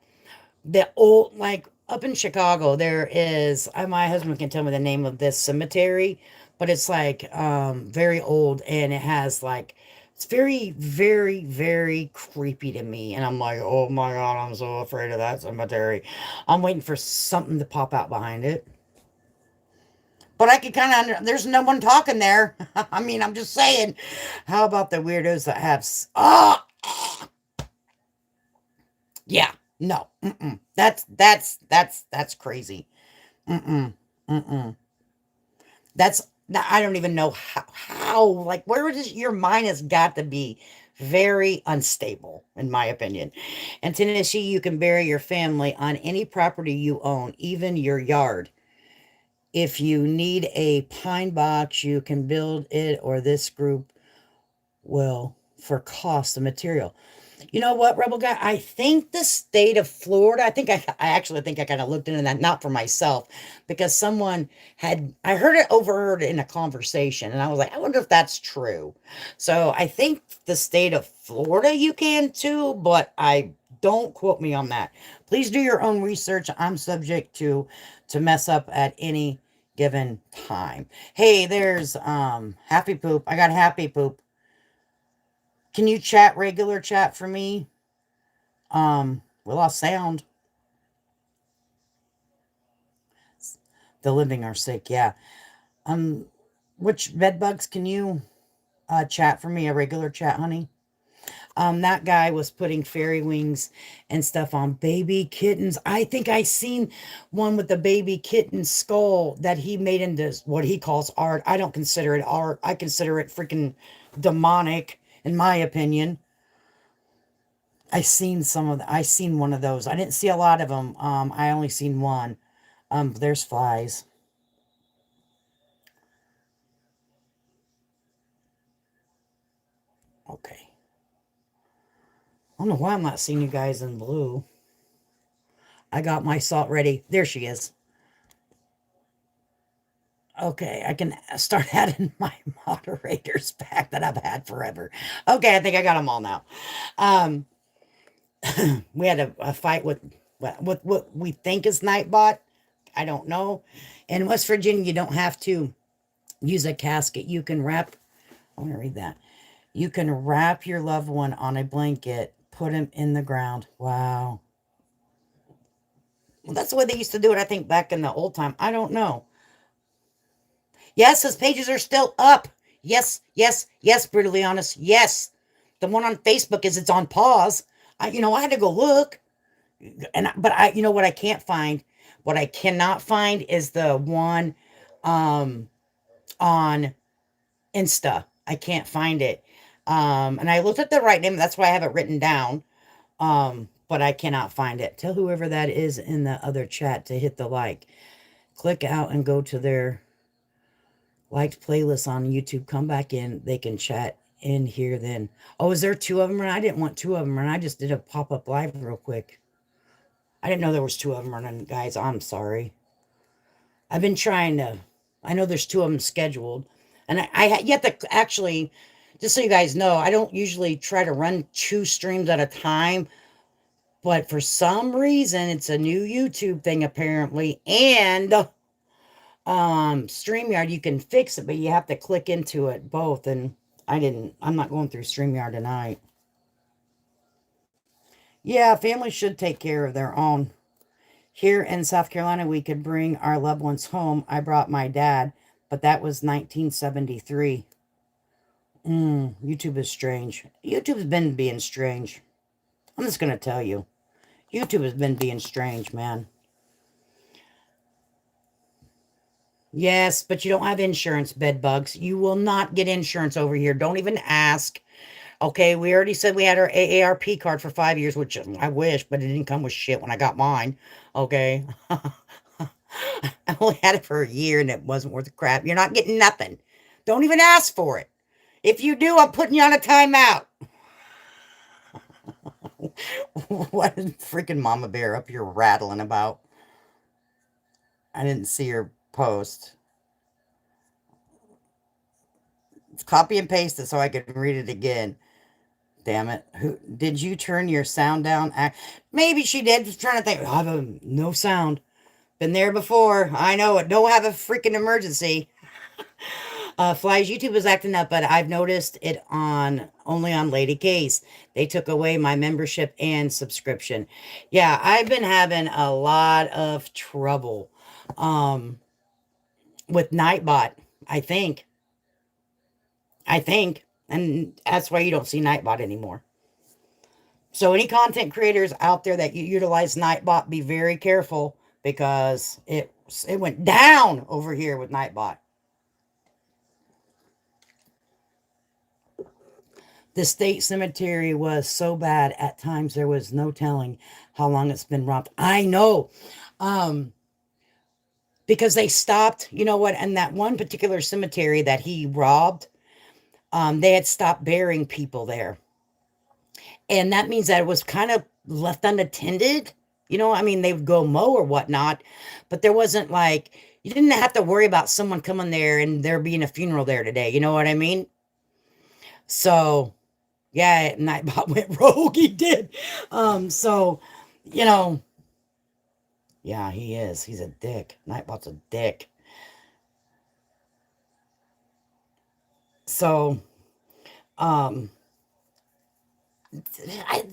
Speaker 1: old, like up in Chicago, there is my husband can tell me the name of this cemetery, but it's like very old and it has like it's very, very, very creepy to me. And I'm like, oh my God, I'm so afraid of that cemetery. I'm waiting for something to pop out behind it. But I could kind of, there's no one talking there. I mean, I'm just saying. How about the weirdos that have, oh, yeah, no, mm-mm. That's crazy. Mm-mm, mm-mm. That's I don't even know how like where does your mind has got to be very unstable, in my opinion. In Tennessee, you can bury your family on any property you own, even your yard. If you need a pine box, you can build it, or this group will for cost of material. You know what, Rebel Guy? I think the state of Florida, I actually think I kind of looked into that, not for myself, because I heard it overheard in a conversation, and I was like, I wonder if that's true. So I think the state of Florida you can too, but I don't quote me on that. Please do your own research. I'm subject to mess up at any given time. Hey, there's Happy Poop. I got Happy Poop. Can you chat regular chat for me? We lost sound. The living are sick, yeah. Um, which bed bugs can you chat for me? A regular chat, honey? That guy was putting fairy wings and stuff on baby kittens. I think I seen one with the baby kitten skull that he made into what he calls art. I don't consider it art. I consider it freaking demonic, in my opinion. I seen one of those. I didn't see a lot of them. I only seen one. There's flies. Okay. I don't know why I'm not seeing you guys in blue. I got my salt ready. There she is. Okay, I can start adding my moderators back that I've had forever. Okay, I think I got them all now. Um, we had a fight with what we think is Nightbot. I don't know. In West Virginia, you don't have to use a casket. You can wrap. I want to read that. You can wrap your loved one on a blanket, put him in the ground. Wow. Well, that's the way they used to do it, I think, back in the old time. I don't know. Yes, his pages are still up. Yes, yes, yes, brutally honest. Yes. The one on Facebook it's on pause. I had to go look. But you know what I can't find? What I cannot find is the one um on Insta. I can't find it. And I looked at the right name. That's why I have it written down. But I cannot find it. Tell whoever that is in the other chat to hit the like. Click out and go to their liked playlist on YouTube. Come back in. They can chat in here then. Oh, is there two of them? And I didn't want two of them. And I just did a pop-up live real quick. I didn't know there was two of them running, guys. I'm sorry. I've been trying to. I know there's two of them scheduled. And I yet to actually, just so you guys know, I don't usually try to run two streams at a time. But for some reason, it's a new YouTube thing apparently. And StreamYard, you can fix it, but you have to click into it both. And I'm not going through StreamYard tonight. Yeah, families should take care of their own. Here in South Carolina, we could bring our loved ones home. I brought my dad, but that was 1973. YouTube is strange. YouTube's been being strange. I'm just going to tell you. YouTube has been being strange, man. Yes, but you don't have insurance, bed bugs. You will not get insurance over here. Don't even ask. Okay, we already said we had our AARP card for 5 years, which I wish, but it didn't come with shit when I got mine. Okay. I only had it for a year and it wasn't worth the crap. You're not getting nothing. Don't even ask for it. If you do, I'm putting you on a timeout. What is freaking Mama Bear up here rattling about? I didn't see her post. Copy and paste it so I can read it again. Damn it. Who did you turn your sound down? Maybe she did. Just trying to think. I have no sound. Been there before. I know it. Don't have a freaking emergency. Fly's YouTube is acting up, but I've noticed it only on Lady Case. They took away my membership and subscription. Yeah, I've been having a lot of trouble with Nightbot, I think. And that's why you don't see Nightbot anymore. So any content creators out there that you utilize Nightbot, be very careful because it went down over here with Nightbot. The state cemetery was so bad at times there was no telling how long it's been robbed. I know. Because they stopped, you know what, and that one particular cemetery that he robbed, they had stopped burying people there. And that means that it was kind of left unattended. I mean, they would go mow or whatnot, but there wasn't like, you didn't have to worry about someone coming there and there being a funeral there today. You know what I mean? So, yeah, Nightbot went rogue. He did. So, you know, yeah, he is. He's a dick. Nightbot's a dick. So, um,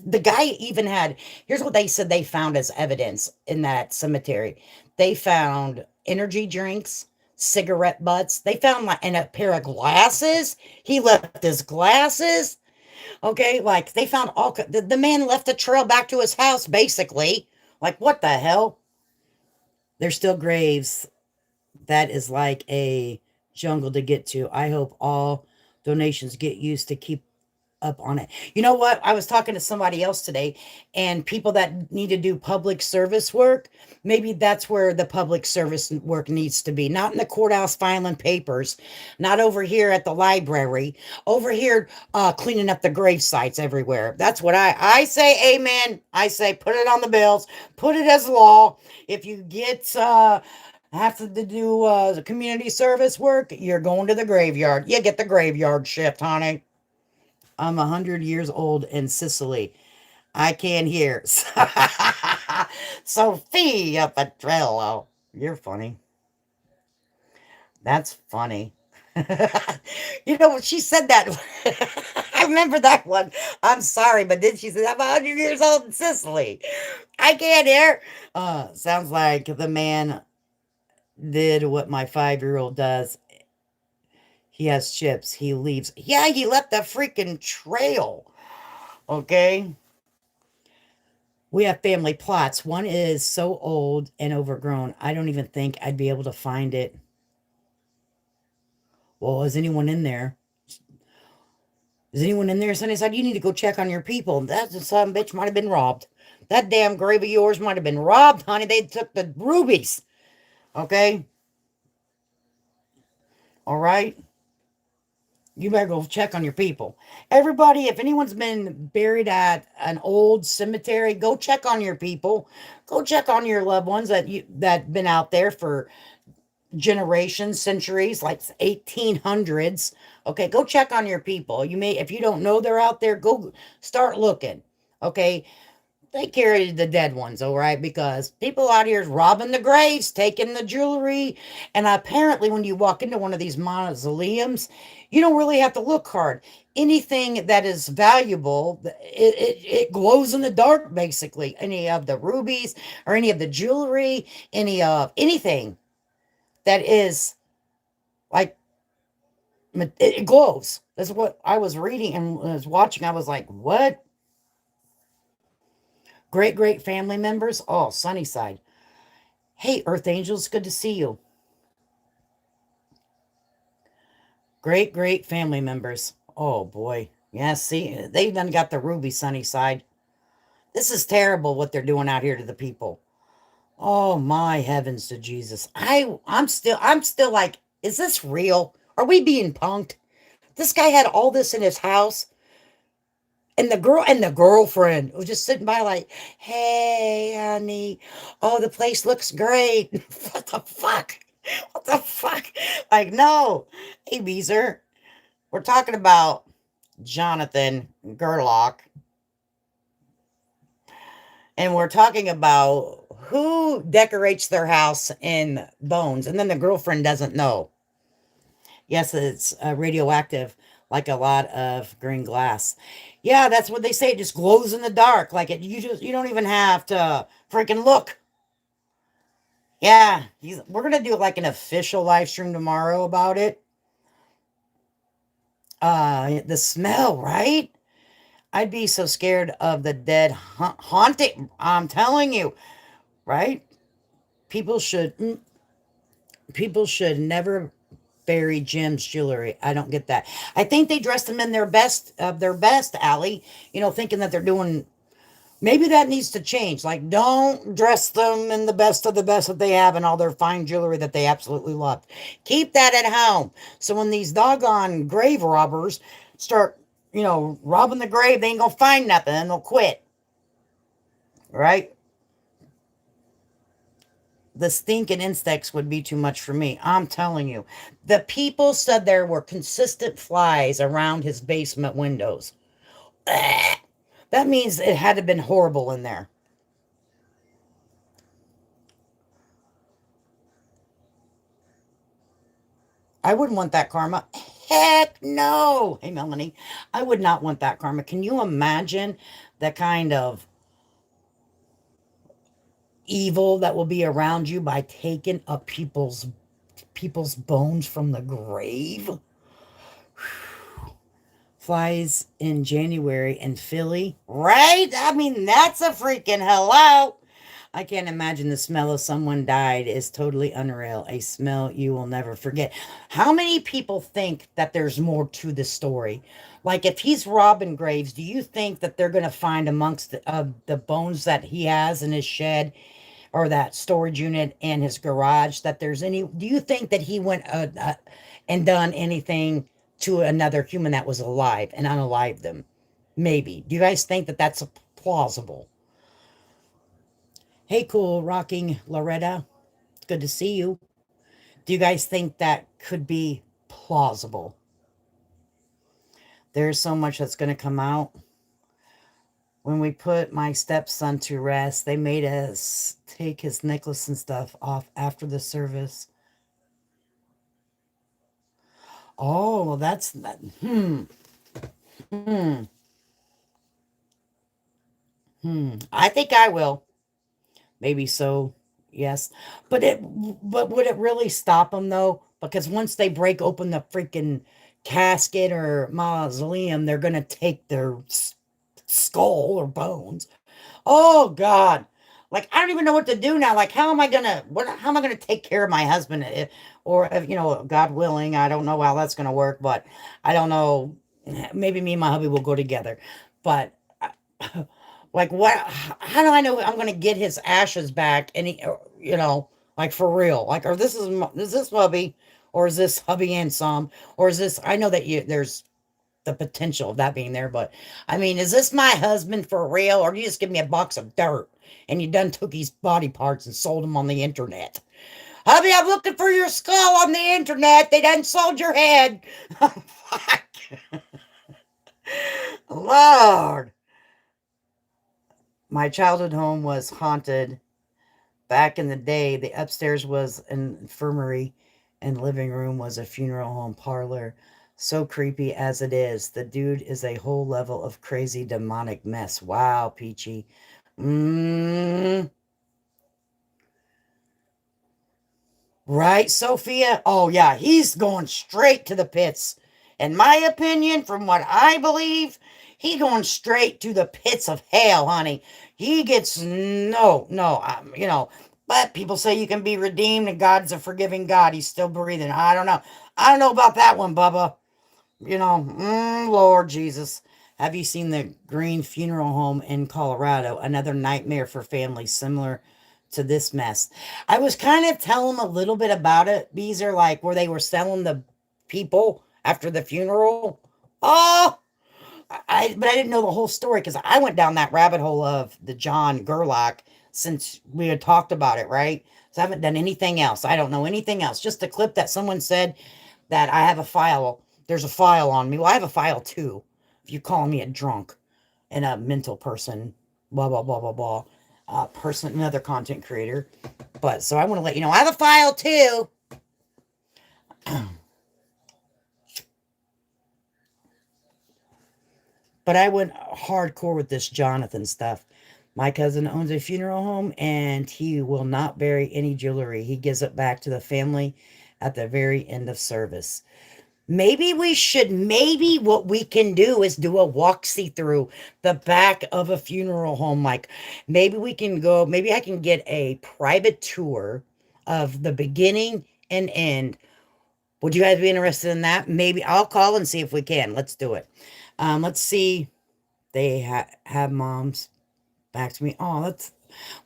Speaker 1: the guy even had, here's what they said they found as evidence in that cemetery. They found energy drinks, cigarette butts. They found like and a pair of glasses. He left his glasses. Okay, like they found the man left a trail back to his house basically. Like what the hell? There's still graves. That is like a jungle to get to. I hope all donations get used to keep up on it. You know what? I was talking to somebody else today, and people that need to do public service work, maybe that's where the public service work needs to be. Not in the courthouse filing papers, not over here at the library, over here cleaning up the grave sites everywhere. That's what I say. Amen. I say put it on the bills, put it as law. If you get have to do community service work, you're going to the graveyard. You get the graveyard shift, honey. I'm 100 years old in Sicily. I can't hear. Sophia Petrello. You're funny. That's funny. She said that. I remember that one. I'm sorry, but then she said, I'm 100 years old in Sicily. I can't hear. Sounds like the man did what my 5-year-old does. He has chips. He leaves. Yeah, he left a freaking trail. Okay. We have family plots. One is so old and overgrown, I don't even think I'd be able to find it. Well, is anyone in there? Is anyone in there? Sonny said, you need to go check on your people. That son bitch might have been robbed. That damn grave of yours might have been robbed, honey. They took the rubies. Okay? All right? You better go check on your people. Everybody, if anyone's been buried at an old cemetery, go check on your people. Go check on your loved ones that been out there for generations, centuries, like 1800s. Okay, go check on your people. You may, if you don't know they're out there, go start looking. Okay, take care of the dead ones, all right? Because people out here is robbing the graves, taking the jewelry. And apparently, when you walk into one of these mausoleums, you don't really have to look hard. Anything that is valuable, it glows in the dark, basically. Any of the rubies or any of the jewelry, any of anything that is like, it glows. That's what I was reading and was watching. I was like, what? Great, great family members. Oh, Sunnyside. Hey, Earth Angels, good to see you. Great, great family members. Oh, boy. Yeah, see, they've done got the Ruby Sunnyside. This is terrible what they're doing out here to the people. Oh, my heavens to Jesus. I'm still like, is this real? Are we being punked? This guy had all this in his house. And the girlfriend was just sitting by like, hey, honey, oh, the place looks great. What the fuck? What the fuck? Like, no. Hey, Beezer, we're talking about Jonathan Gerlach, and we're talking about who decorates their house in bones, and then the girlfriend doesn't know. Yes, it's radioactive, like a lot of green glass. Yeah, that's what they say. It just glows in the dark. Like it, you don't even have to freaking look. Yeah, we're gonna do like an official live stream tomorrow about it. The smell, right? I'd be so scared of the dead haunting. I'm telling you, right? People should people should never bury Jim's jewelry. I don't get that. I think they dress them in their best, Allie. Thinking that they're doing. Maybe that needs to change. Like, don't dress them in the best of the best that they have and all their fine jewelry that they absolutely love. Keep that at home. So when these doggone grave robbers start robbing the grave, they ain't gonna find nothing and they'll quit, right? The stinking insects would be too much for me. I'm telling you. The people said there were consistent flies around his basement windows. Ugh. That means it had to have been horrible in there. I wouldn't want that karma. Heck no. Hey, Melanie. I would not want that karma. Can you imagine the kind of evil that will be around you by taking up people's bones from the grave? Flies in January in Philly, right? I mean, that's a freaking hello. I can't imagine the smell of someone died is totally unreal. A smell you will never forget. How many people think that there's more to the story? Like, if he's robbing graves, do you think that they're going to find amongst the bones that he has in his shed or that storage unit in his garage that there's any? Do you think that he went and done anything to another human that was alive and unalive them? Maybe. Do you guys think that that's plausible? Hey, cool rocking Loretta. It's good to see you. Do you guys think that could be plausible? There's so much that's going to come out. When we put my stepson to rest, they made us take his necklace and stuff off after the service. Oh, well, that's that. Hmm. I think I will. Maybe so. Yes. But would it really stop them though? Because once they break open the freaking casket or mausoleum, they're going to take their skull or bones. Oh God. Like I don't even know what to do now. Like how am I gonna take care of my husband or if, God willing, I don't know how that's gonna work, but I don't know. Maybe me and my hubby will go together. But like what how do I know I'm gonna get his ashes back and like for real? Like or is this hubby or is this hubby and some or is this I know that there's the potential of that being there. But I mean, is this my husband for real, or do you just give me a box of dirt and you done took his body parts and sold them on the internet? Hubby, I'm looking for your skull on the internet. They done sold your head. Fuck. Lord. My childhood home was haunted. Back in the day, the upstairs was an infirmary and living room was a funeral home parlor. So creepy as it is, the dude is a whole level of crazy demonic mess. Wow, Peachy. Mm, right, Sophia? Oh, yeah, he's going straight to the pits. In my opinion, from what I believe, he going straight to the pits of hell, honey. He gets no, but people say you can be redeemed and God's a forgiving God. He's still breathing. I don't know. I don't know about that one, Bubba. Lord Jesus. Have you seen the Green Funeral Home in Colorado? Another nightmare for families similar to this mess. I was kind of telling them a little bit about it. These are like where they were selling the people after the funeral. Oh, but I didn't know the whole story because I went down that rabbit hole of the John Gerlach since we had talked about it, right? So I haven't done anything else. I don't know anything else. Just a clip that someone said that I have a file. There's a file on me. Well, I have a file too. If you call me a drunk and a mental person, blah blah blah blah blah, person, another content creator. But so I want to let you know I have a file too. But I went hardcore with this Jonathan stuff. My cousin owns a funeral home and he will not bury any jewelry. He gives it back to the family at the very end of service. Maybe what we can do is do a walk see through the back of a funeral home. Like maybe I can get a private tour of the beginning and end. Would you guys be interested in that? Maybe I'll call and see if we can. Let's do it. Let's see. They have moms back to me. Oh, that's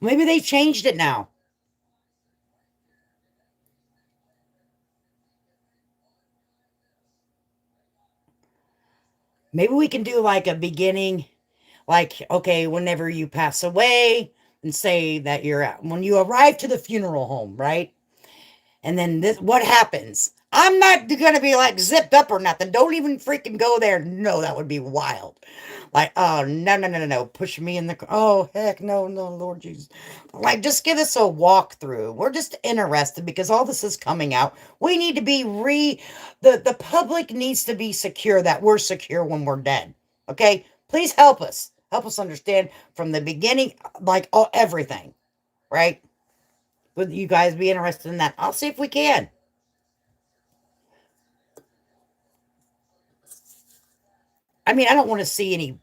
Speaker 1: maybe they changed it now. Maybe we can do like a beginning, like, okay, whenever you pass away, and say that you're at, when you arrive to the funeral home, right? And then this, what happens? I'm not gonna be like zipped up or nothing. Don't even freaking go there. No, that would be wild. Like, oh no, no, no, no, no. Push me in the. Oh heck, no, no, Lord Jesus. Like, just give us a walkthrough. We're just interested because all this is coming out. We need to be the public needs to be secure that we're secure when we're dead. Okay, please help us. Help us understand from the beginning, like all everything, right? Would you guys be interested in that? I'll see if we can. I mean, I don't want to see any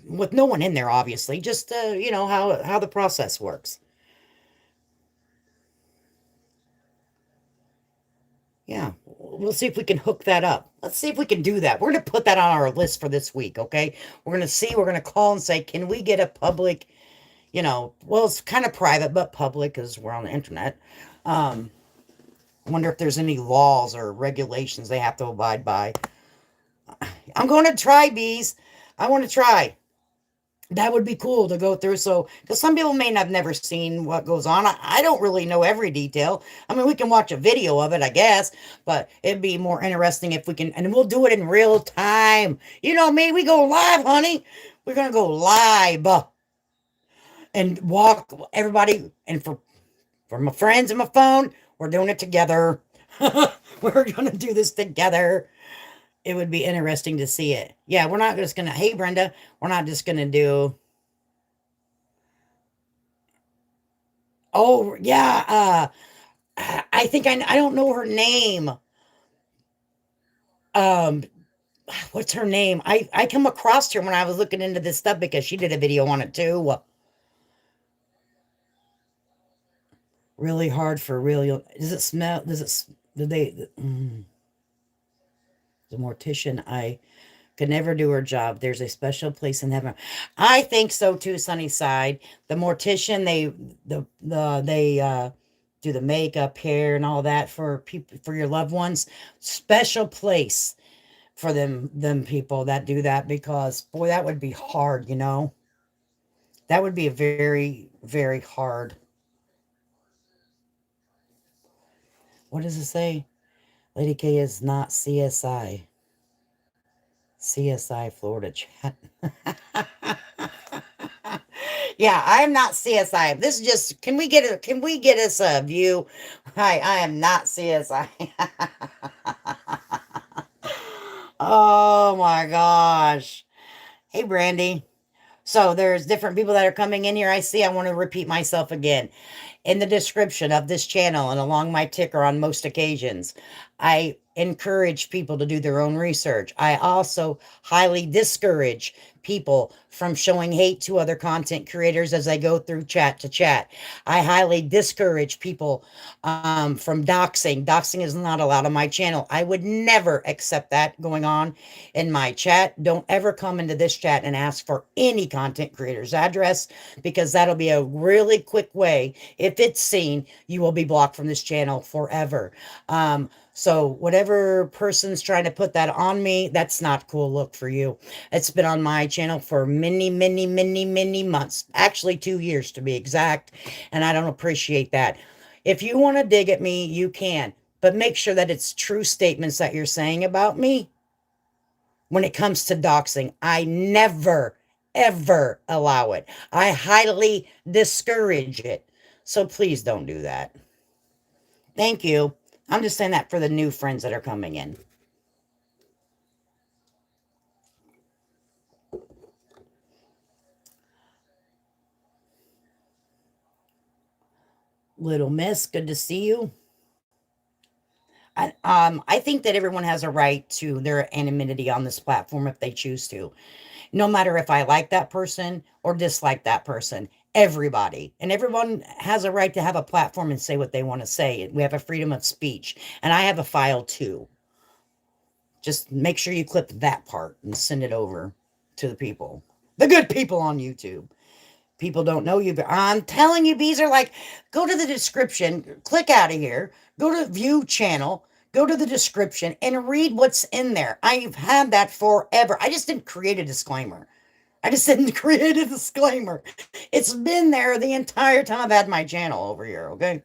Speaker 1: with no one in there, obviously. Just how the process works. Yeah, we'll see if we can hook that up. Let's see if we can do that. We're gonna put that on our list for this week. Okay, we're gonna see. We're gonna call and say, can we get a public? Well, it's kind of private, but public because we're on the internet. Um, I wonder if there's any laws or regulations they have to abide by. I'm going to try bees. I want to try. That would be cool to go through. So, because some people may have never seen what goes on. I don't really know every detail. I mean, we can watch a video of it, I guess, but it'd be more interesting if we can, and we'll do it in real time. You know me, we go live, honey. We're going to go live and walk everybody. And for my friends and my phone, we're doing it together. We're going to do this together. It would be interesting to see it. Yeah, we're not just going to, hey, Brenda, we're not just going to do. Oh, yeah. I think I don't know her name. Um, what's her name? I come across her when I was looking into this stuff because she did a video on it too. Really hard for real. Does it smell? Do they? The mortician. I could never do her job. There's a special place in heaven. I think so too, Sunnyside. The mortician, they do the makeup, hair, and all that for people for your loved ones. Special place for them people that do that because boy, that would be hard. That would be a very, very hard. What does it say? Lady K is not CSI. CSI Florida chat. Yeah, I'm not CSI. This is just can we get us a view? Hi, I am not CSI. Oh my gosh. Hey Brandy. So there's different people that are coming in here. I see. I want to repeat myself again. In the description of this channel and along my ticker on most occasions, I encourage people to do their own research. I also highly discourage people from showing hate to other content creators as I go through chat to chat. I highly discourage people from doxing. Doxing is not allowed on my channel. I would never accept that going on in my chat. Don't ever come into this chat and ask for any content creator's address because that'll be a really quick way. If it's seen, you will be blocked from this channel forever. So whatever person's trying to put that on me, that's not cool look for you. It's been on my channel for many, many, many, many months, actually 2 years to be exact, and I don't appreciate that. If you want to dig at me, you can, but make sure that it's true statements that you're saying about me. When it comes to doxing, I never, ever allow it. I highly discourage it. So please don't do that. Thank you. I'm just saying that for the new friends that are coming in. Little Miss, good to see you. I think that everyone has a right to their anonymity on this platform if they choose to. No matter if I like that person or dislike that person, everybody and everyone has a right to have a platform and say what they want to say. We have a freedom of speech, and I have a file too. Just make sure you clip that part and send it over to the people, the good people on YouTube. People don't know you, but I'm telling you, bees are like, go to the description, click out of here, go to view channel, Go to the description and read what's in there. I've had that forever. I just didn't create a disclaimer. I just didn't create a disclaimer. It's been there the entire time I've had my channel over here, okay?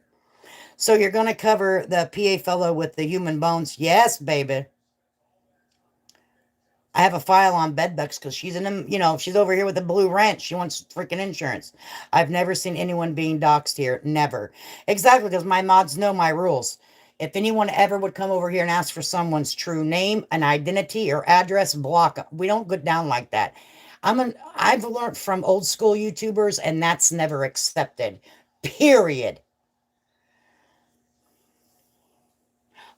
Speaker 1: So you're going to cover the PA fellow with the human bones? Yes, baby. I have a file on bedbugs because she's in them, she's over here with the blue ranch. She wants freaking insurance. I've never seen anyone being doxxed here. Never. Exactly, because my mods know my rules. If anyone ever would come over here and ask for someone's true name, an identity, or address, block 'em. We don't go down like that. I've learned from old school YouTubers, and that's never accepted. Period.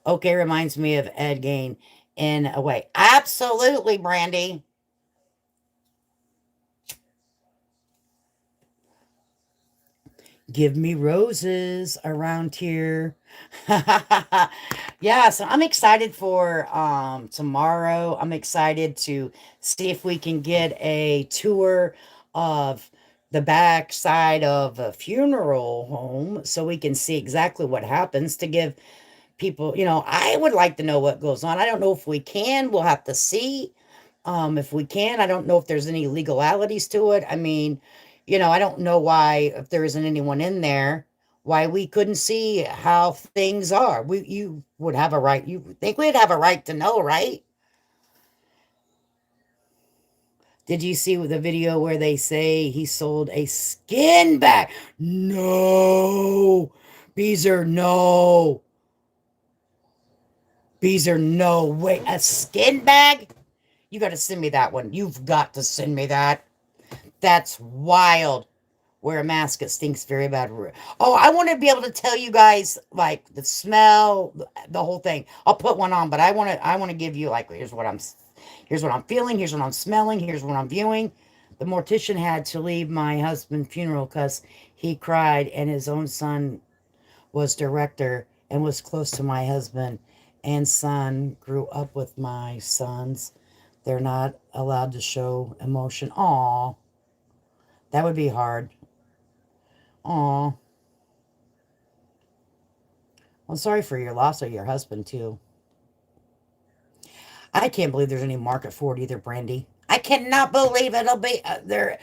Speaker 1: Okay, reminds me of Ed Gain in a way. Absolutely, Brandy. Give me roses around here. Yeah, so I'm excited for tomorrow. I'm excited to see if we can get a tour of the back side of a funeral home so we can see exactly what happens to give people, I would like to know what goes on. I don't know if we can. We'll have to see. If we can, I don't know if there's any legalities to it. I mean, I don't know why, if there isn't anyone in there, why we couldn't see how things are. You would have a right. You think we'd have a right to know, right? Did you see the video where they say he sold a skin bag? No. Beezer, no. Beezer, no. Wait, a skin bag? You got to send me that one. You've got to send me that. That's wild. Wear a mask. It stinks very bad. Oh, I want to be able to tell you guys like the smell, the whole thing. I'll put one on, but I want to give you like here's what I'm feeling, here's what I'm smelling, here's what I'm viewing. The mortician had to leave my husband's funeral because he cried, and his own son was director and was close to my husband and son, grew up with my sons. They're not allowed to show emotion. Aw, that would be hard. Aw. I'm sorry for your loss of your husband, too. I can't believe there's any market for it either, Brandy. I cannot believe it'll be there.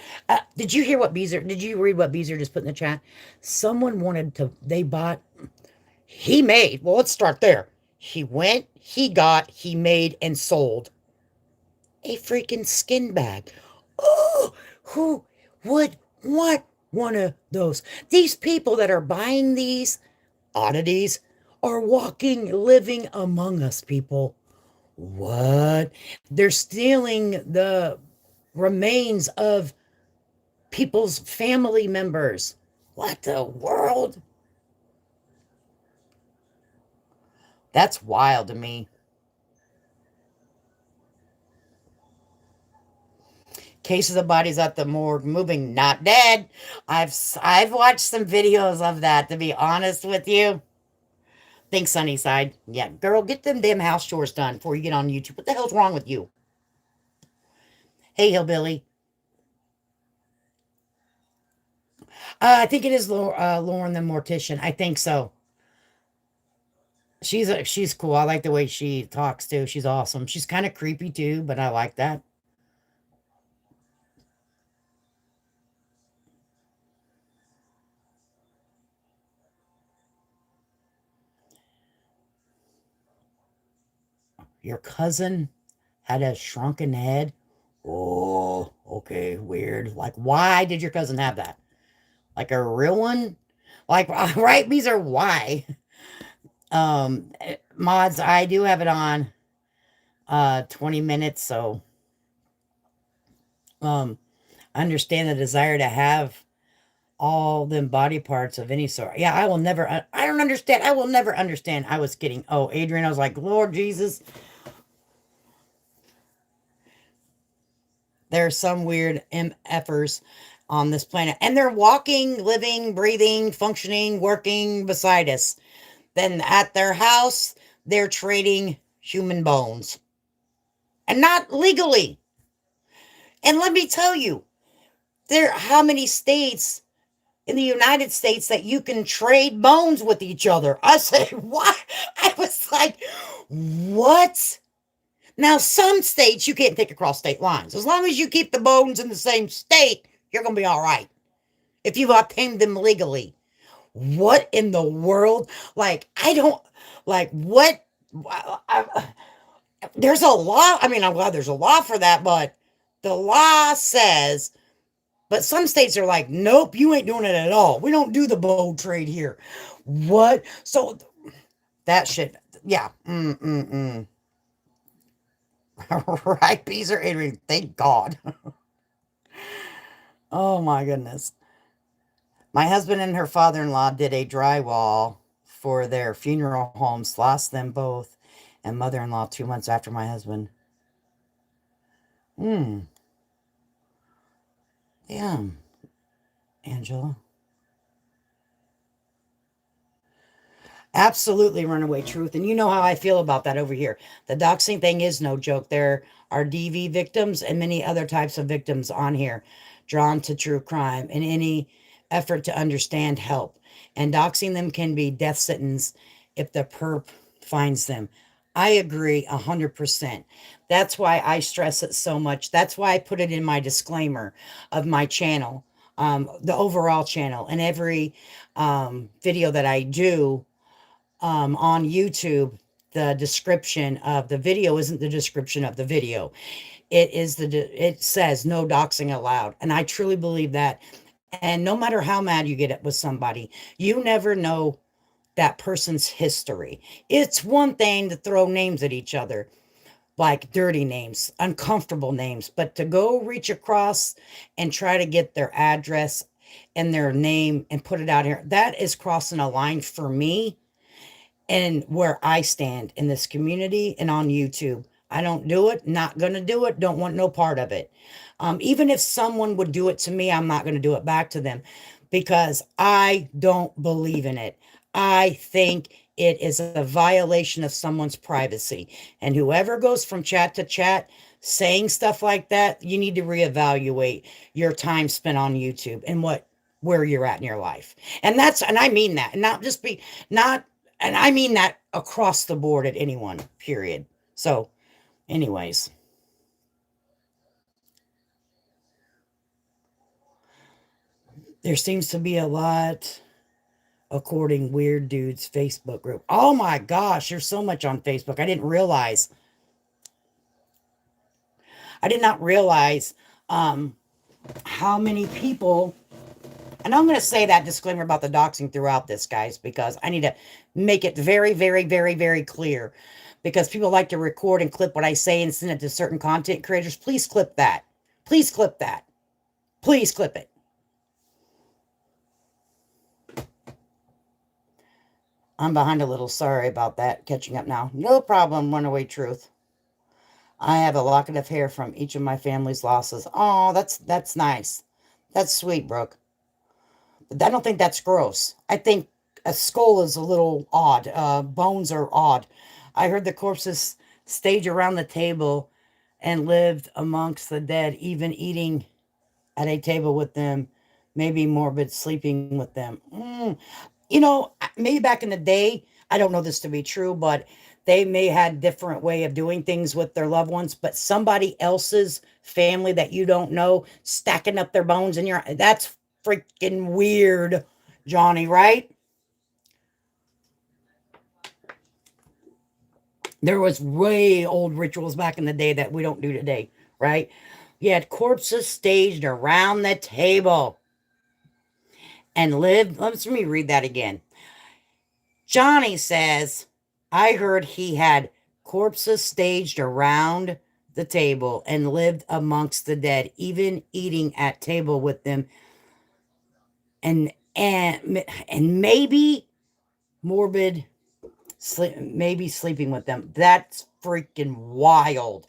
Speaker 1: Did you hear what Beezer? Did you read what Beezer just put in the chat? Someone wanted to. They bought. He made. Well, let's start there. He went. He got. He made and sold a freaking skin bag. Oh, who would want one of those? These people that are buying these oddities are walking, living among us, people. What? They're stealing the remains of people's family members. What the world? That's wild to me. Cases of bodies at the morgue moving, not dead. I've watched some videos of that, to be honest with you. Thanks, Sunnyside. Yeah, girl, get them damn house chores done before you get on YouTube. What the hell's wrong with you? Hey, Hillbilly. I think it is Lauren the Mortician. I think so. She's cool. I like the way she talks too. She's awesome. She's kind of creepy too, but I like that. Your cousin had a shrunken head. Oh, okay, weird. Like, why did your cousin have that? Like a real one? Like, right? These are why. Mods, I do have it on 20 minutes, so I understand the desire to have all them body parts of any sort. Yeah, I will never, I don't understand. I will never understand. I was kidding. Oh, Adrian, I was like, Lord Jesus. There are some weird MFers on this planet, and they're walking, living, breathing, functioning, working beside us. Then at their house, they're trading human bones. And not legally. And let me tell you, how many states in the United States that you can trade bones with each other. I said, what? I was like, what? Now, some states you can't take across state lines. As long as you keep the bones in the same state, you're going to be all right. If you've obtained them legally. What in the world? Like, I don't, like, what? There's a law. I mean, I'm glad there's a law for that, but the law says, but some states are like, nope, you ain't doing it at all. We don't do the bone trade here. What? So that shit, yeah. Right, Peas or Adrian, thank God. Oh my goodness. My husband and her father in law did a drywall for their funeral homes, lost them both, and mother in law 2 months after my husband. Hmm. Damn, Angela. Absolutely runaway truth. And you know how I feel about that over here. The doxing thing is no joke. There are DV victims and many other types of victims on here drawn to true crime in any effort to understand help. And doxing them can be death sentence if the perp finds them. I agree 100%. That's why I stress it so much. That's why I put it in my disclaimer of my channel, the overall channel, and every video that I do on YouTube, the description of the video isn't the description of the video. It says no doxing allowed. And I truly believe that. And no matter how mad you get with somebody, you never know that person's history. It's one thing to throw names at each other, like dirty names, uncomfortable names, but to go reach across and try to get their address and their name and put it out here, that is crossing a line for me and where I stand in this community and on YouTube. I don't do it, not going to do it, don't want no part of it. Even if someone would do it to me, I'm not going to do it back to them because I don't believe in it. I think it is a violation of someone's privacy. And whoever goes from chat to chat saying stuff like that, you need to reevaluate your time spent on YouTube and where you're at in your life. And I mean that, and not just be not and I mean that across the board at anyone, period. So, anyways, there seems to be a lot according Weird Dudes Facebook group. Oh my gosh, there's so much on Facebook. I didn't realize. I did not realize um, how many people. And I'm going to say that disclaimer about the doxing throughout this, guys, because I need to make it very, very, very, very clear. Because people like to record and clip what I say and send it to certain content creators. Please clip that. Please clip that. Please clip it. I'm behind a little. Sorry about that. Catching up now. No problem, Runaway Truth. I have a locket of hair from each of my family's losses. Oh, that's nice. That's sweet, Brooke. But I don't think that's gross. I think a skull is a little odd. Bones are odd. I heard the corpses stage around the table and lived amongst the dead, even eating at a table with them, maybe morbid sleeping with them. Maybe back in the day, I don't know this to be true, but they may had different way of doing things with their loved ones, but somebody else's family that you don't know stacking up their bones in your that's freaking weird, Johnny, right? There was way old rituals back in the day that we don't do today, right? You had corpses staged around the table and lived. Let me read that again. Johnny says, I heard he had corpses staged around the table and lived amongst the dead, even eating at table with them, and maybe morbid sleep, maybe sleeping with them. That's freaking wild.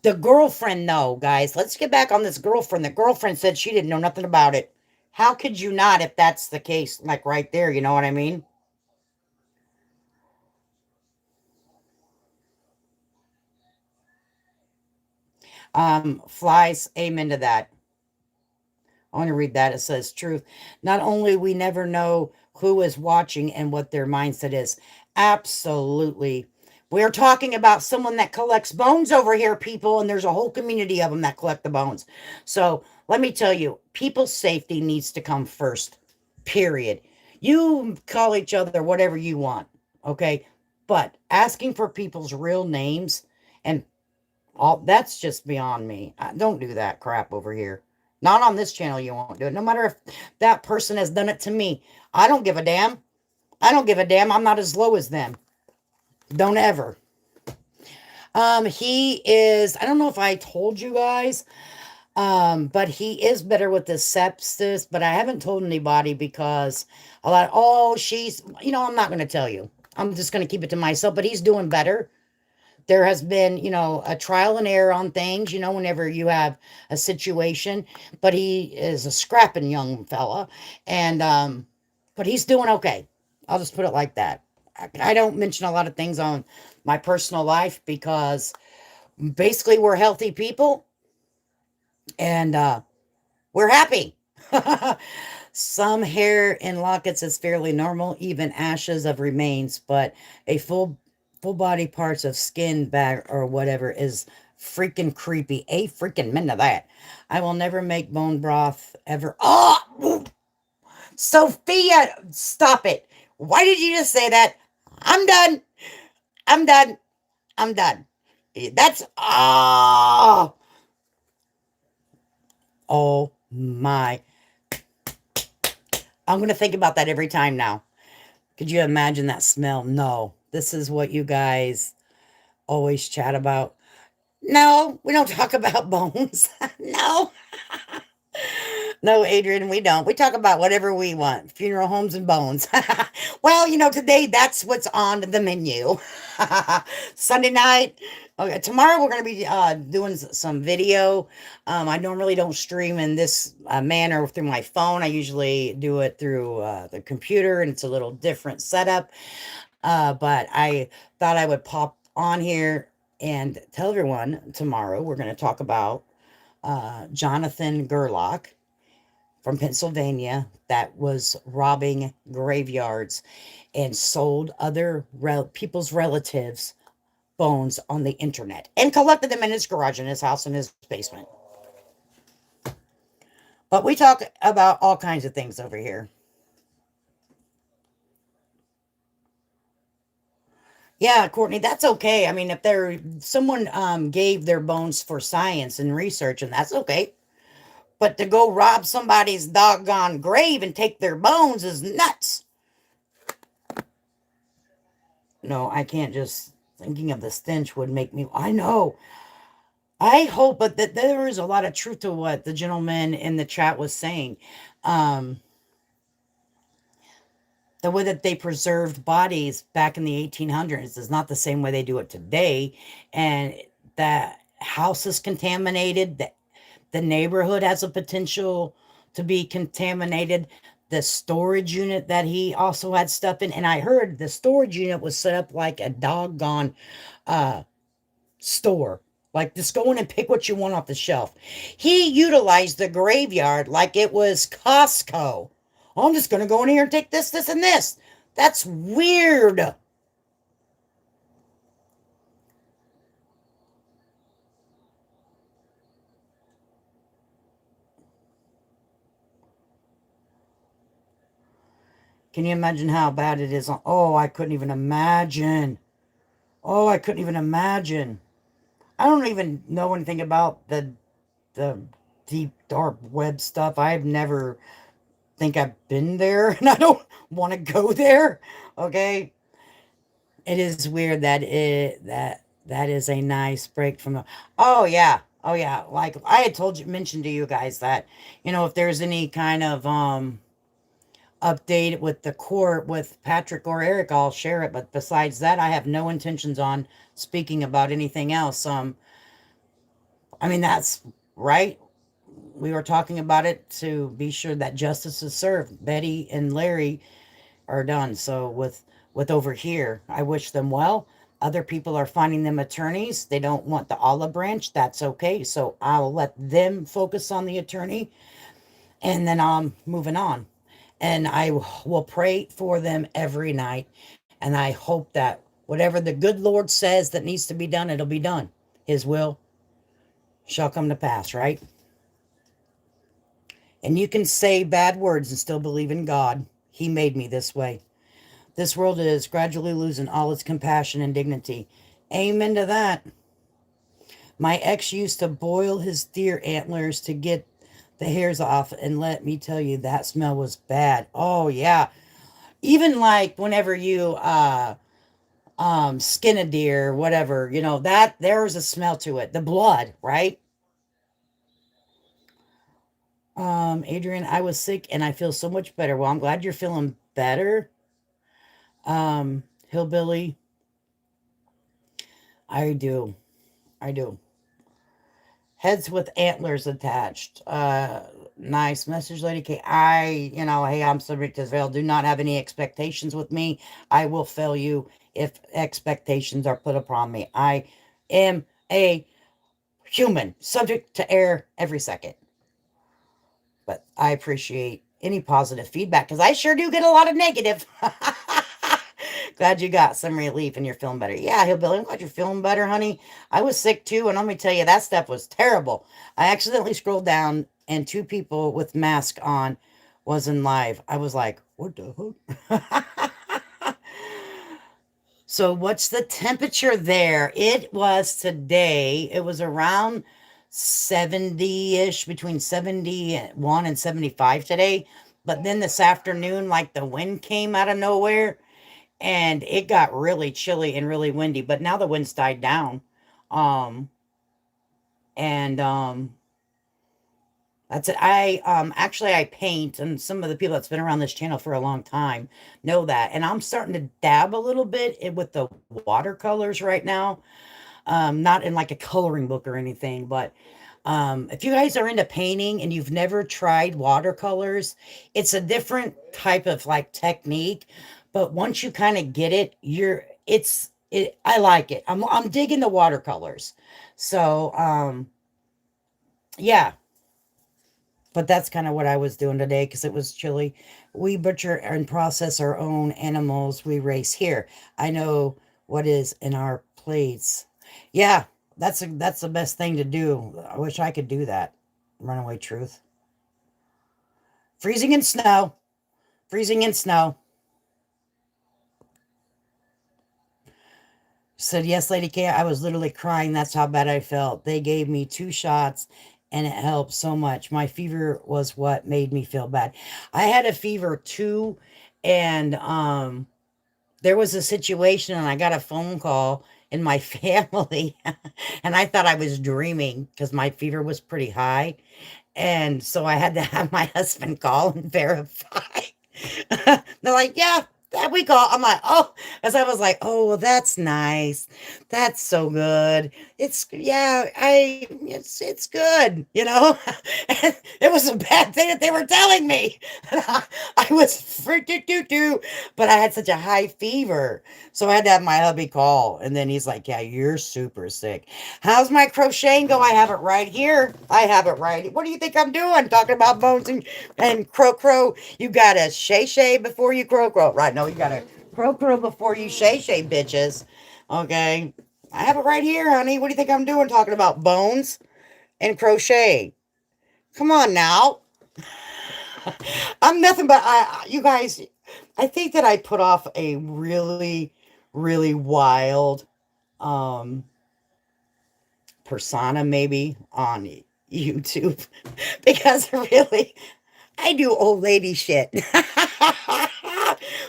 Speaker 1: The girlfriend, though, guys, let's get back on this girlfriend. The girlfriend said she didn't know nothing about it. How could you not if that's the case? Like right there, you know what I mean? Flies, amen to that. I want to read that. It says, truth. Not only we never know who is watching and what their mindset is. Absolutely. We're talking about someone that collects bones over here, people, and there's a whole community of them that collect the bones. So let me tell you, people's safety needs to come first, period. You call each other whatever you want, okay? But asking for people's real names and all that's just beyond me. Don't do that crap over here. Not on this channel, you won't do it. No matter if that person has done it to me. I don't give a damn. I don't give a damn. I'm not as low as them. Don't ever. He is, I don't know if I told you guys, but he is better with the sepsis, but I haven't told anybody because a lot, oh, she's, I'm not going to tell you. I'm just going to keep it to myself, but he's doing better. There has been, a trial and error on things, whenever you have a situation, but he is a scrapping young fella. And, but he's doing okay. I'll just put it like that. I don't mention a lot of things on my personal life because basically we're healthy people and, we're happy. Some hair in lockets is fairly normal, even ashes of remains, but a full body parts of skin back or whatever is freaking creepy. A freaking minute of that. I will never make bone broth ever. Oh, Sophia, stop it. Why did you just say that? I'm done. I'm done. I'm done. That's oh my. I'm gonna think about that every time now. Could you imagine that smell? No. This is what you guys always chat about. No, we don't talk about bones. No. No, Adrian, we don't. We talk about whatever we want. Funeral homes and bones. Well, today that's what's on the menu. Sunday night. Okay, tomorrow we're going to be doing some video. I normally don't stream in this manner through my phone. I usually do it through the computer, and it's a little different setup. But I thought I would pop on here and tell everyone tomorrow we're going to talk about Jonathan Gerlach from Pennsylvania that was robbing graveyards and sold other people's relatives' bones on the internet and collected them in his garage, in his house, in his basement. But we talk about all kinds of things over here. Yeah, Courtney, that's okay. I mean, if someone gave their bones for science and research, and that's okay. But to go rob somebody's doggone grave and take their bones is nuts. No, I can't just thinking of the stench would make me. I know. I hope, but that there is a lot of truth to what the gentleman in the chat was saying. Um, the way that they preserved bodies back in the 1800s is not the same way they do it today. And the house is contaminated. The neighborhood has a potential to be contaminated. The storage unit that he also had stuff in. And I heard the storage unit was set up like a doggone store. Like, just go in and pick what you want off the shelf. He utilized the graveyard like it was Costco. Oh, I'm just going to go in here and take this, this, and this. That's weird. Can you imagine how bad it is? Oh, I couldn't even imagine. Oh, I couldn't even imagine. I don't even know anything about the deep dark web stuff. I've never think I've been there and I don't want to go there. Okay. It is weird that that is a nice break from the oh yeah. Oh yeah. Like I had mentioned to you guys that, if there's any kind of update with the court with Patrick or Eric, I'll share it. But besides that, I have no intentions on speaking about anything else. I mean, that's right. We were talking about it to be sure that justice is served. Betty and Larry are done. So with over here, I wish them well. Other people are finding them attorneys. They don't want the olive branch. That's okay. So I'll let them focus on the attorney. And then I'm moving on. And I will pray for them every night. And I hope that whatever the good Lord says that needs to be done, it'll be done. His will shall come to pass, right? And you can say bad words and still believe in God. He made me this way. This world is gradually losing all its compassion and dignity. Amen to that. My ex used to boil his deer antlers to get the hairs off, and let me tell you, that smell was bad. Oh, yeah. Even like whenever you skin a deer, whatever, that there's a smell to it. The blood, right? Adrian, I was sick and I feel so much better. Well, I'm glad you're feeling better. Hillbilly, I do. I do. Heads with antlers attached. Nice message, Lady K. Hey, I'm subject to fail. Do not have any expectations with me. I will fail you if expectations are put upon me. I am a human, subject to error every second. But I appreciate any positive feedback because I sure do get a lot of negative. Glad you got some relief and you're feeling better. Yeah, Hillbilly, I'm glad you're feeling better, honey. I was sick too, and let me tell you, that stuff was terrible. I accidentally scrolled down, and two people with mask on was in live. I was like, what the heck? So, what's the temperature there? It was today, it was around 70 ish, between 71 and 75 today. But then this afternoon, like the wind came out of nowhere and it got really chilly and really windy. But now the wind's died down. Um, and that's it. I paint, and some of the people that's been around this channel for a long time know that. And I'm starting to dab a little bit with the watercolors right now. Not in like a coloring book or anything, but if you guys are into painting and you've never tried watercolors, it's a different type of like technique. But once you kind of get it, I like it. I'm digging the watercolors. So yeah, but that's kind of what I was doing today because it was chilly. We butcher and process our own animals we raise here. I know what is in our plates. Yeah, that's the best thing to do. I wish I could do that. Runaway truth. Freezing in snow. Freezing in snow. Said, yes, Lady K, I was literally crying. That's how bad I felt. They gave me 2 shots and it helped so much. My fever was what made me feel bad. I had a fever too, and there was a situation and I got a phone call in my family and I thought I was dreaming because my fever was pretty high. And so I had to have my husband call and verify. They're like, yeah, that we call. I'm like, oh, as I was like, oh, well, that's nice. That's so good. It's good, And it was a bad thing that they were telling me. I was freaked out, but I had such a high fever. So I had to have my hubby call. And then he's like, yeah, you're super sick. How's my crocheting go? I have it right here. I have it right. What do you think I'm doing? Talking about bones and crow. You gotta shay before you crow. Right, no, you gotta crow before you shay bitches. Okay. I have it right here, honey. What do you think I'm doing talking about bones and crochet? Come on now. I'm nothing but you guys, I think that I put off a really, really wild um persona maybe on YouTube because really I do old lady shit.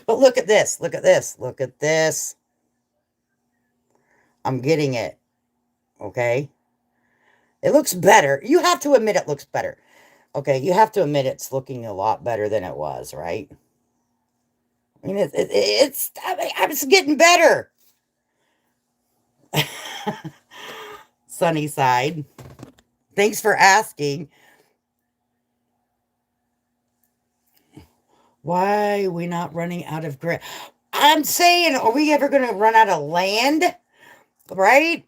Speaker 1: But look at this. Look at this. Look at this. I'm getting it. Okay. It looks better. You have to admit it looks better. Okay. You have to admit it's looking a lot better than it was, right? I mean, it's getting better. Sunny side. Thanks for asking. Why are we not running out of grit? I'm saying, are we ever going to run out of land? Right?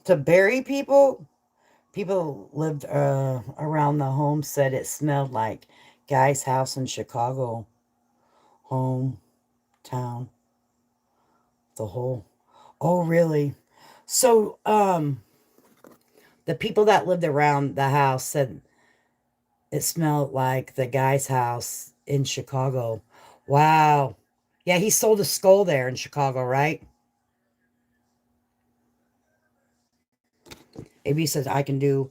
Speaker 1: To bury people? People lived around the home said it smelled like Guy's house in Chicago, hometown, the whole. Oh, really? So, the people that lived around the house said it smelled like the guy's house in Chicago. Wow. Yeah, he sold a skull there in Chicago, right? AB says I can do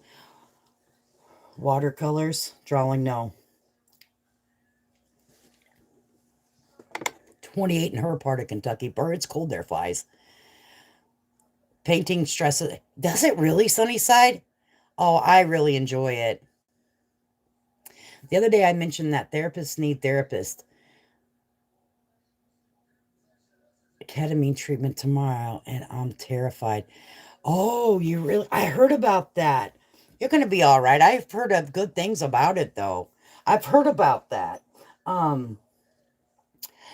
Speaker 1: watercolors, drawing. No, 28 in her part of Kentucky. Burr, it's cold there, flies. Painting stresses. Does it really, Sunnyside? Oh, I really enjoy it. The other day I mentioned that therapists need therapists. Ketamine treatment tomorrow, and I'm terrified. Oh, you really? I heard about that. You're going to be all right. I've heard of good things about it, though. I've heard about that. Um,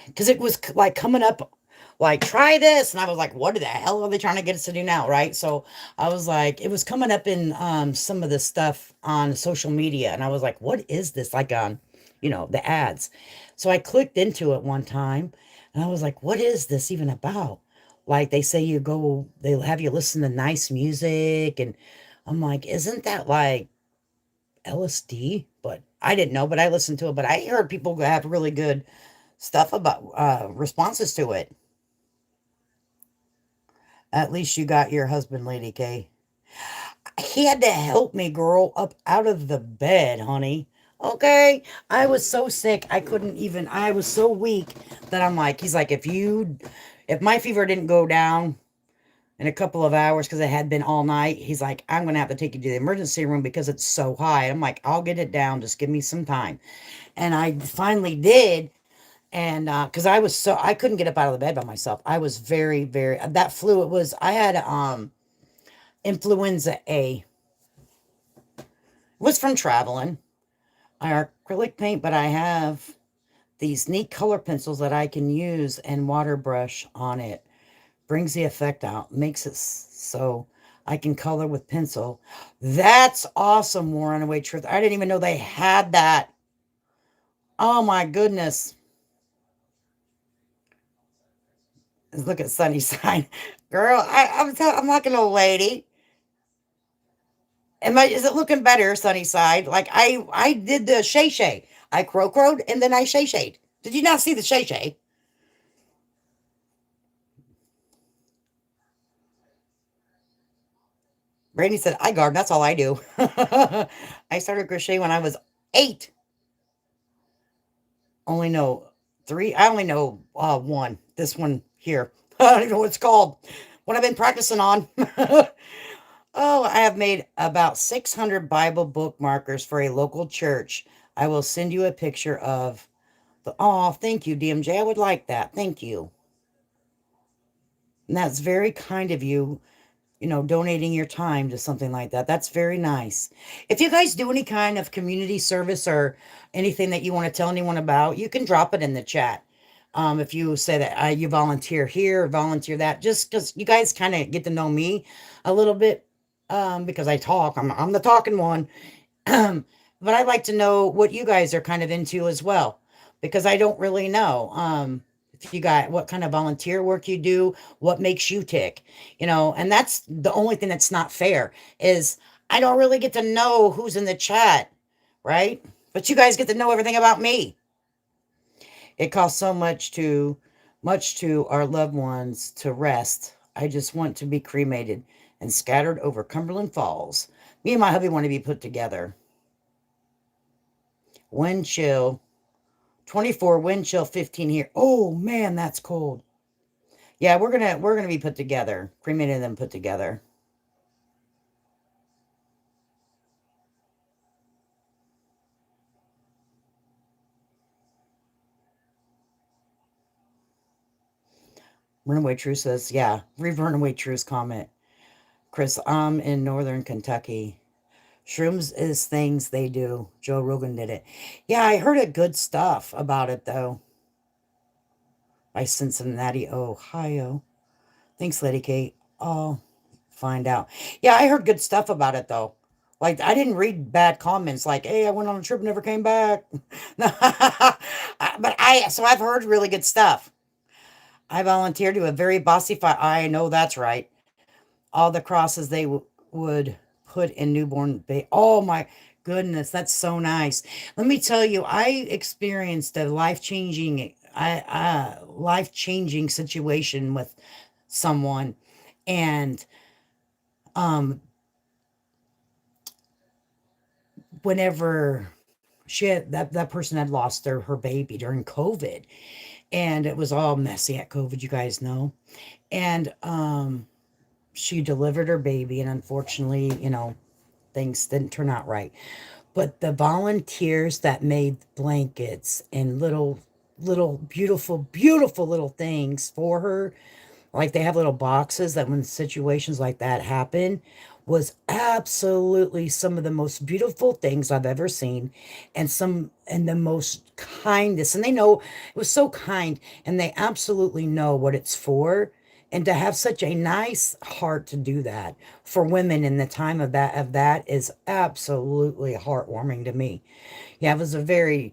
Speaker 1: because it was like coming up, like try this, and I was like, what the hell are they trying to get us to do now, right? So I was like, it was coming up in some of the stuff on social media, and I was like, what is this? Like on, the ads. So I clicked into it one time, and I was like, what is this even about? Like they say you go, they have you listen to nice music, and I'm like, isn't that like LSD? But I didn't know, but I listened to it. But I heard people have really good stuff about responses to it. At least you got your husband, Lady K. He had to help me, girl, up out of the bed, honey. Okay. I was so sick. I couldn't even, I was so weak that I'm like, he's like, if my fever didn't go down in a couple of hours because it had been all night, he's like, I'm going to have to take you to the emergency room because it's so high. I'm like, I'll get it down. Just give me some time. And I finally did. And because I couldn't get up out of the bed by myself. I was very, very, that flu, I had influenza A. It was from traveling. I acrylic paint, but I have these neat color pencils that I can use and water brush on it. Brings the effect out, makes it so I can color with pencil. That's awesome, Warren Away Truth. I didn't even know they had that. Oh my goodness. Look at Sunnyside. Girl, I'm like an old lady. Is it looking better, Sunnyside? Like I did the shay shay. I crowed and then I shay shayed. Did you not see the shay shay? Brandy said, I garden, that's all I do. I started crochet when I was 8. Only know 3. I only know one. This one here. I don't even know what it's called. What I've been practicing on. Oh, I have made about 600 Bible bookmarkers for a local church. I will send you a picture of oh, thank you, DMJ. I would like that. Thank you. And that's very kind of you, donating your time to something like that. That's very nice. If you guys do any kind of community service or anything that you want to tell anyone about, you can drop it in the chat. If you say that you volunteer here, volunteer that, just because you guys kind of get to know me a little bit, because I talk, I'm the talking one. But I'd like to know what you guys are kind of into as well, because I don't really know. If you got what kind of volunteer work you do, what makes you tick, and that's the only thing that's not fair is I don't really get to know who's in the chat, right? But you guys get to know everything about me. It costs so much to our loved ones to rest. I just want to be cremated and scattered over Cumberland Falls. Me and my hubby want to be put together. Wind chill 24, wind chill 15 here. Oh man, that's cold. Yeah, we're gonna be put together, cremated and then put together. Runaway True says, yeah, read Runaway True's comment. Chris, I'm in northern Kentucky. Shrooms is things they do. Joe Rogan did it. Yeah, I heard a good stuff about it though. By Cincinnati, Ohio. Thanks, Lady Kate. I'll find out. Yeah, I heard good stuff about it though. Like, I didn't read bad comments like, "Hey, I went on a trip, never came back." But so I've heard really good stuff. I volunteered to a very bossy fire. I know that's right. All the crosses they would put in newborn baby. Oh my goodness, that's so nice. Let me tell you, I experienced a life changing situation with someone, and um, whenever that person had lost her baby during COVID, and it was all messy at COVID, you guys know, and she delivered her baby, and unfortunately, things didn't turn out right. But the volunteers that made blankets and little beautiful little things for her, like they have little boxes that when situations like that happen, was absolutely some of the most beautiful things I've ever seen, and the most kindest. And they know it was so kind, and they absolutely know what it's for. And to have such a nice heart to do that for women in the time of that is absolutely heartwarming to me. Yeah, it was a very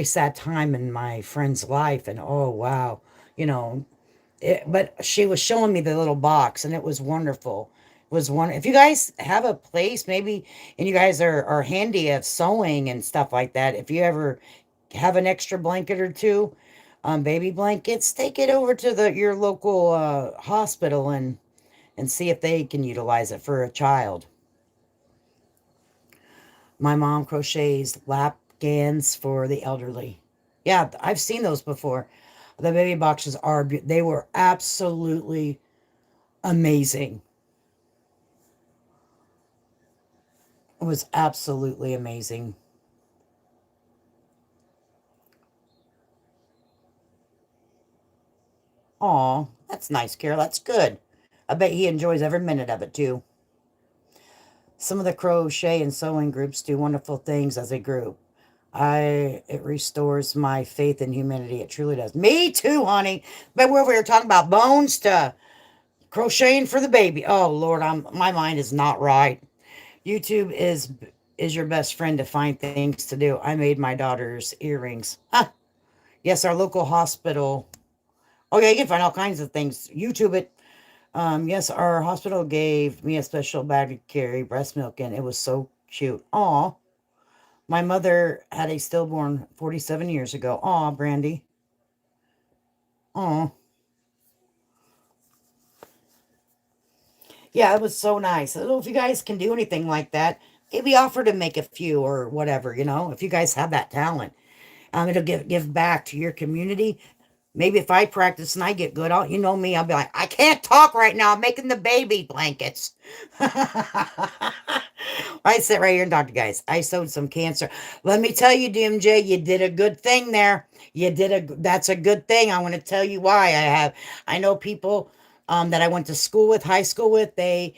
Speaker 1: sad time in my friend's life, and oh wow, you know, but she was showing me the little box, and it was wonderful. It was one. If you guys have a place, maybe, and you guys are handy at sewing and stuff like that, if you ever have an extra blanket or two, baby blankets, take it over to your local hospital and see if they can utilize it for a child. My mom crochets lap gans for the elderly. Yeah, I've seen those before. The baby boxes they were absolutely amazing. It was absolutely amazing. Aw, that's nice, Carol. That's good. I bet he enjoys every minute of it too. Some of the crochet and sewing groups do wonderful things as a group. It restores my faith in humanity. It truly does. Me too, honey. But where we were talking about bones to crocheting for the baby. Oh Lord, my mind is not right. YouTube is your best friend to find things to do. I made my daughter's earrings. Ah, yes, our local hospital. Oh yeah, you can find all kinds of things. YouTube it. Yes, our hospital gave me a special bag to carry breast milk in. It was so cute. Aw. My mother had a stillborn 47 years ago. Aw, Brandy. Aw. Yeah, it was so nice. I don't know if you guys can do anything like that. Maybe offer to make a few or whatever, if you guys have that talent. It'll give back to your community. Maybe if I practice and I get good, you know me, I'll be like, I can't talk right now. I'm making the baby blankets. I sit right here and talk to you guys. I sewed some cancer. Let me tell you, DMJ, you did a good thing there. That's a good thing. I want to tell you why. I know people that I went to school with, high school with, they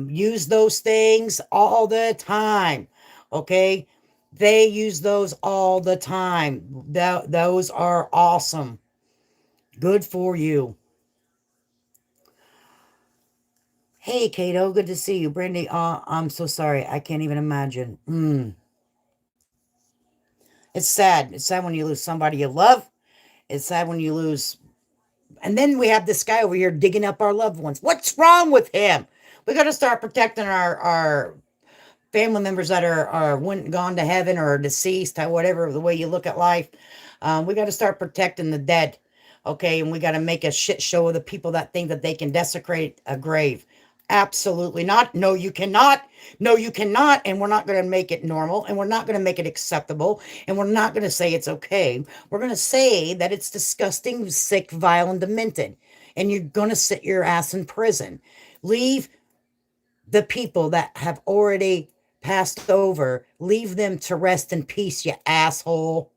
Speaker 1: use those things all the time. Okay. They use those all the time. Those are awesome. Good for you. Hey, Kato, good to see you. Brandy, I'm so sorry. I can't even imagine. It's sad. It's sad when you lose somebody you love. It's sad when you lose. And then we have this guy over here digging up our loved ones. What's wrong with him? We got to start protecting our family members that are went gone to heaven or deceased, whatever the way you look at life. We got to start protecting the dead. Okay, and we got to make a shit show of the people that think that they can desecrate a grave. Absolutely not. No, you cannot. No, you cannot. And we're not going to make it normal, and we're not going to make it acceptable, and we're not going to say it's okay. We're going to say that it's disgusting, sick, vile, and demented. And you're going to sit your ass in prison. Leave the people that have already passed over, leave them to rest in peace, you asshole.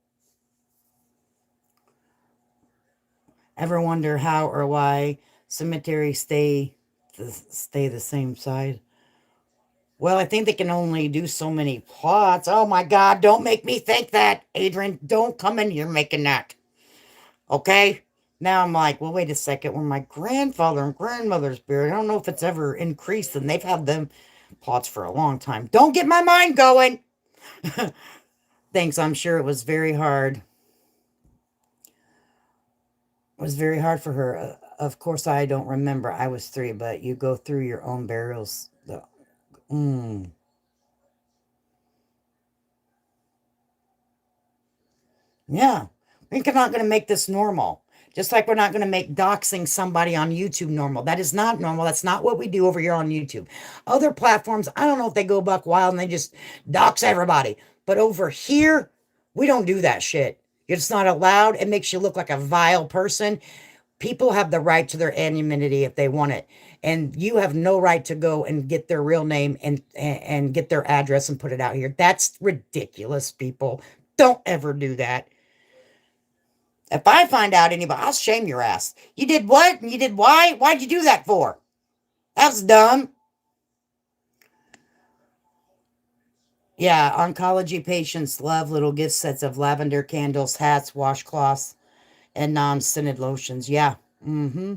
Speaker 1: Ever wonder how or why cemeteries stay the same size? Well, I think they can only do so many plots. Oh my God, don't make me think that, Adrian. Don't come in here making that. Okay? Now I'm like, well, wait a second. When my grandfather and grandmother's buried, I don't know if it's ever increased, and they've had them. plots for a long time. Don't get my mind going. Thanks. I'm sure it was very hard. It was very hard for her. Of course, I don't remember. I was 3, but you go through your own burials. Mm. Yeah. We're not going to make this normal. Just like we're not going to make doxing somebody on YouTube normal. That is not normal. That's not what we do over here on YouTube. Other platforms, I don't know if they go buck wild and they just dox everybody. But over here, we don't do that shit. It's not allowed. It makes you look like a vile person. People have the right to their anonymity if they want it. And you have no right to go and get their real name and get their address and put it out here. That's ridiculous, people. Don't ever do that. If I find out anybody, I'll shame your ass. You did what? And you did why? Why'd you do that for? That's dumb. Yeah, oncology patients love little gift sets of lavender candles, hats, washcloths, and non-scented lotions. Yeah. Mm-hmm.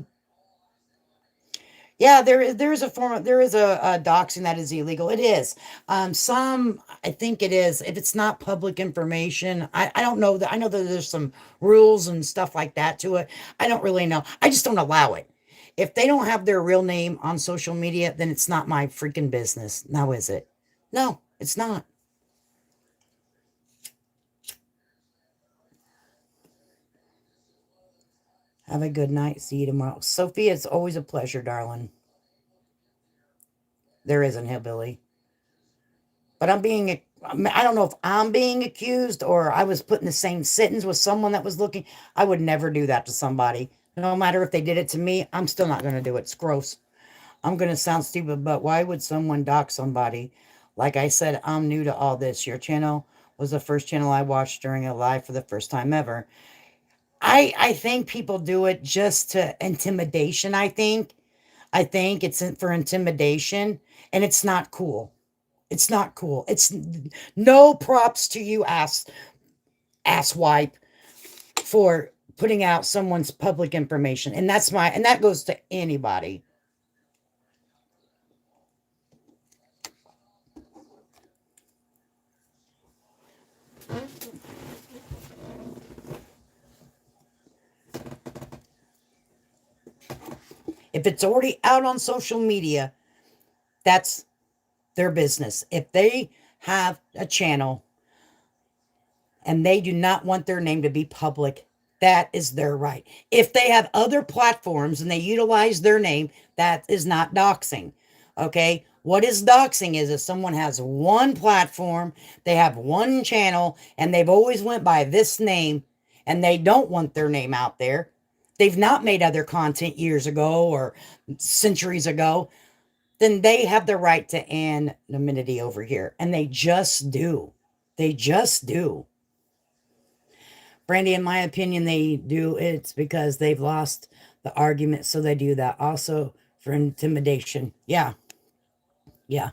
Speaker 1: Yeah, there is a form of there is a doxing that is illegal. It is. Some I think it is. If it's not public information, I don't know that I know that there's some rules and stuff like that to it. I don't really know. I just don't allow it. If they don't have their real name on social media, then it's not my freaking business. Now is it? No, it's not. Have a good night. See you tomorrow. Sophie, it's always a pleasure, darling. There isn't hillbilly. But I don't know if I'm being accused or I was put in the same sentence with someone that was looking. I would never do that to somebody. No matter if they did it to me, I'm still not going to do it. It's gross. I'm going to sound stupid, but why would someone dox somebody? Like I said, I'm new to all this. Your channel was the first channel I watched during a live for the first time ever. I think people do it just to intimidation, I think. I think it's for intimidation, and it's not cool. It's not cool. It's no props to you, asswipe, for putting out someone's public information. And that goes to anybody. If it's already out on social media, that's their business. If they have a channel and they do not want their name to be public, that is their right. If they have other platforms and they utilize their name, that is not doxing. Okay? What is doxing is if someone has one platform, they have one channel, and they've always went by this name, and they don't want their name out there. They've not made other content years ago or centuries ago, then they have the right to anonymity over here. And they just do. They just do. Brandy, in my opinion, they do. It's because they've lost the argument, so they do that. Also for intimidation. Yeah, yeah.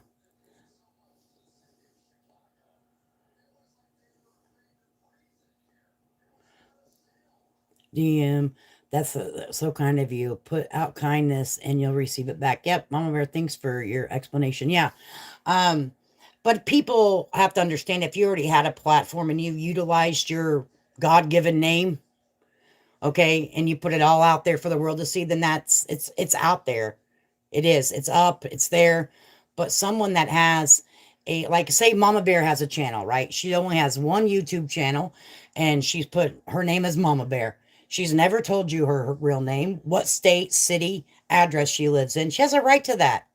Speaker 1: DM. That's so kind of you. Put out kindness and you'll receive it back. Yep, Mama Bear, thanks for your explanation. Yeah. Um, but people have to understand if you already had a platform and you utilized your God given name, okay, and you put it all out there for the world to see, then it's out there. It is. It's up. It's there. But someone that has like say Mama Bear has a channel, right? She only has one YouTube channel and she's put her name as Mama Bear. She's never told you her real name, what state, city, address she lives in. She has a right to that.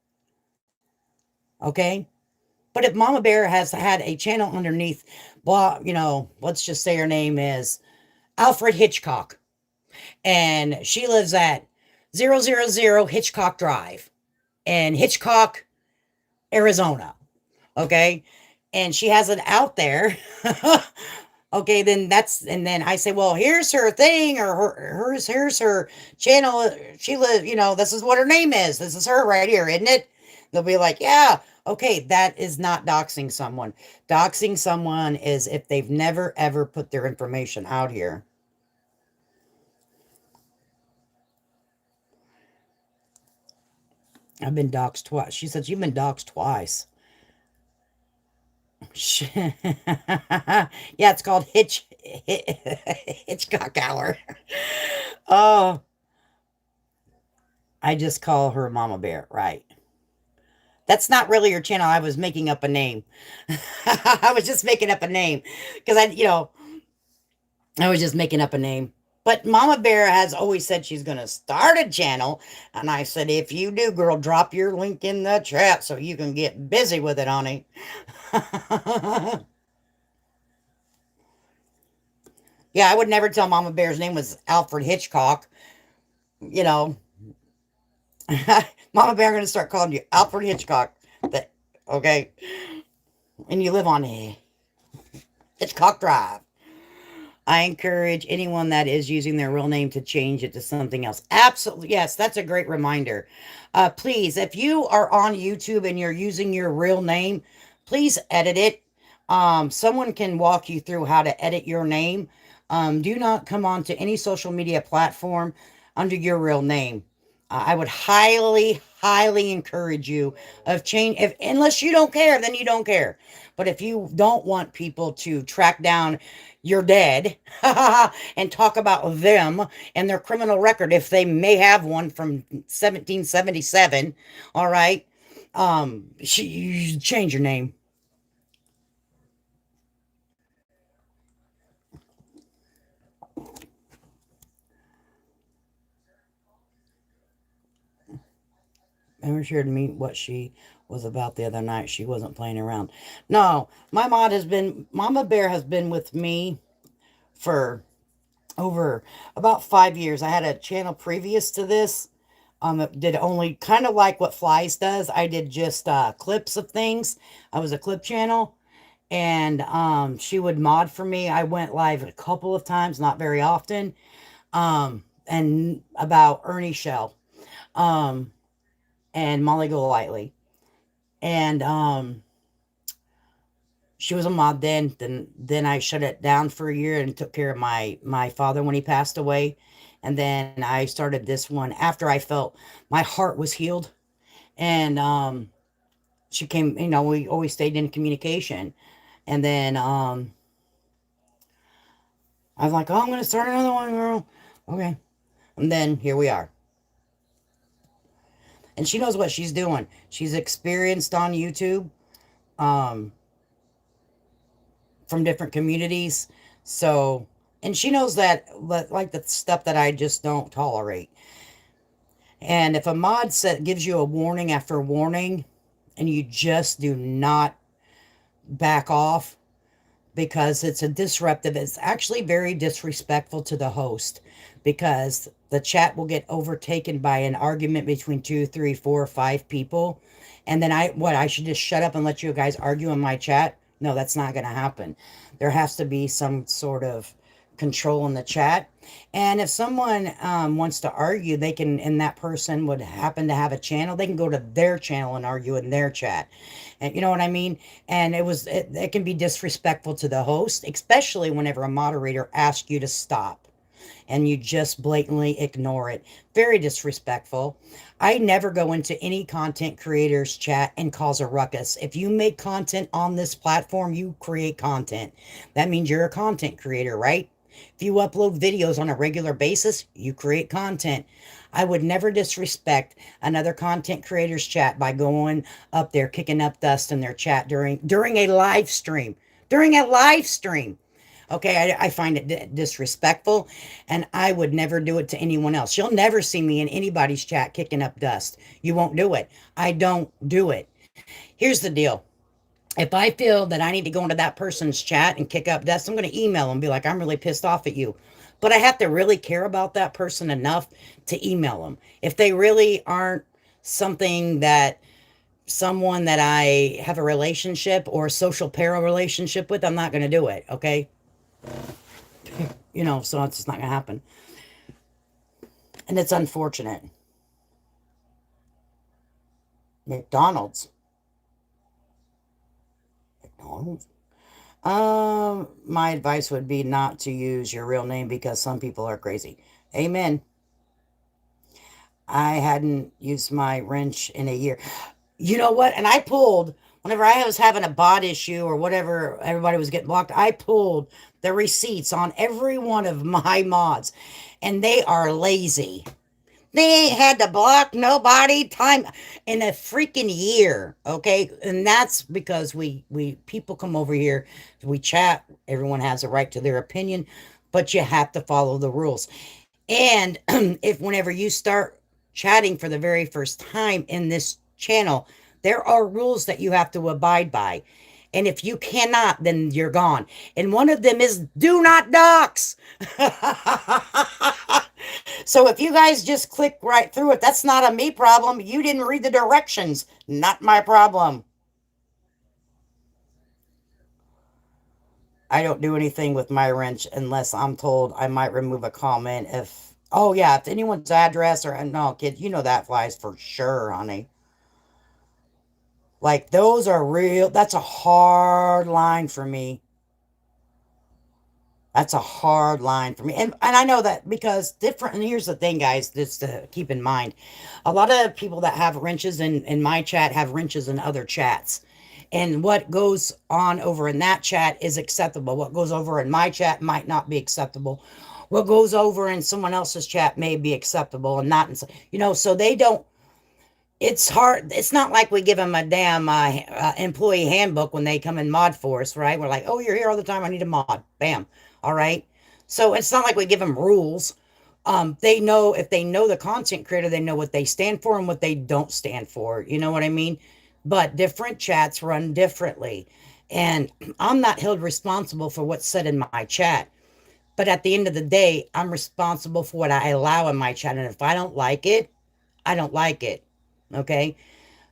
Speaker 1: Okay? But if Mama Bear has had a channel underneath, blah, let's just say her name is Alfred Hitchcock, and she lives at 000 Hitchcock Drive in Hitchcock, Arizona. Okay. And she has it out there. Okay, and then I say, well, here's her thing, or here's her channel. She lives, this is what her name is. This is her right here, isn't it? They'll be like, yeah, okay, that is not doxing someone. Doxing someone is if they've never ever put their information out here. I've been doxxed twice. She said, you've been doxxed twice. Yeah, it's called Hitchcock Hour. Oh, I just call her Mama Bear, right? That's not really your channel. I was making up a name. I was just making up a name because I was just making up a name. But Mama Bear has always said she's going to start a channel. And I said, if you do, girl, drop your link in the chat so you can get busy with it, honey. Yeah, I would never tell Mama Bear's name was Alfred Hitchcock. You know, Mama Bear going to start calling you Alfred Hitchcock. That okay? And you live on Hitchcock Drive. I encourage anyone that is using their real name to change it to something else. Absolutely. Yes, that's a great reminder. Please, if you are on YouTube and you're using your real name, please edit it. Someone can walk you through how to edit your name. Do not come on to any social media platform under your real name. I would highly, highly encourage you of change. If unless you don't care, then you don't care. But if you don't want people to track down your dead and talk about them and their criminal record, if they may have one from 1777, all right, you change your name. Remember, shared me what she was about the other night. She wasn't playing around. No, Mama Bear has been with me for over about 5 years. I had a channel previous to this. It did only kind of like what Flies does. I did just clips of things. I was a clip channel, and she would mod for me. I went live a couple of times, not very often. And about Ernie Shell, um, and Molly Golightly, and she was a mod then. Then I shut it down for a year and took care of my father when he passed away. And then I started this one after I felt my heart was healed. And she came, we always stayed in communication. And then I was like, oh, I'm gonna start another one, girl. Okay. And then here we are. And she knows what she's doing. She's experienced on YouTube. Um, from different communities. So, and she knows that, like the stuff that I just don't tolerate. And if a mod set gives you a warning after warning, and you just do not back off because it's a disruptive, it's actually very disrespectful to the host because the chat will get overtaken by an argument between two, three, four, five people. And then I should just shut up and let you guys argue in my chat? No, that's not going to happen. There has to be some sort of control in the chat. And if someone wants to argue, they can, and that person would happen to have a channel, they can go to their channel and argue in their chat. And you know what I mean? And it can be disrespectful to the host, especially whenever a moderator asks you to stop and you just blatantly ignore it. Very disrespectful. I never go into any content creators chat and cause a ruckus. If you make content on this platform, you create content. That means you're a content creator, right? If you upload videos on a regular basis, you create content. I would never disrespect another content creator's chat by going up there kicking up dust in their chat during a live stream. During a live stream. Okay, I find it disrespectful, and I would never do it to anyone else. You'll never see me in anybody's chat kicking up dust. You won't do it. I don't do it. Here's the deal. If I feel that I need to go into that person's chat and kick up dust, I'm going to email them and be like, I'm really pissed off at you. But I have to really care about that person enough to email them. If they really aren't something that someone that I have a relationship or social para relationship with, I'm not going to do it. Okay. So it's just not going to happen. And it's unfortunate. McDonald's. McDonald's. My advice would be not to use your real name because some people are crazy. Amen. I hadn't used my wrench in a year. You know what? And I pulled, whenever I was having a bot issue or whatever, everybody was getting blocked, I pulled the receipts on every one of my mods, and they are lazy. They ain't had to block nobody time in a freaking year, okay? And that's because we people come over here, we chat, everyone has a right to their opinion, but you have to follow the rules. And if whenever you start chatting for the very first time in this channel, there are rules that you have to abide by. And if you cannot, then you're gone. And one of them is do not dox. So if you guys just click right through it, that's not a me problem. You didn't read the directions. Not my problem. I don't do anything with my wrench unless I'm told I might remove a comment if, oh yeah, if anyone's address or, no, kid, you know that flies for sure, honey. Like those are real, that's a hard line for me. That's a hard line for me. And I know that because different, and here's the thing, guys, just to keep in mind. A lot of people that have wrenches in my chat have wrenches in other chats. And what goes on over in that chat is acceptable. What goes over in my chat might not be acceptable. What goes over in someone else's chat may be acceptable and not, so they don't, it's hard. It's not like we give them a damn employee handbook when they come in mod for us, right? We're like, oh, you're here all the time. I need a mod. Bam. All right. So it's not like we give them rules. They know if they know the content creator, they know what they stand for and what they don't stand for. You know what I mean? But different chats run differently. And I'm not held responsible for what's said in my chat. But at the end of the day, I'm responsible for what I allow in my chat. And if I don't like it, I don't like it. Okay.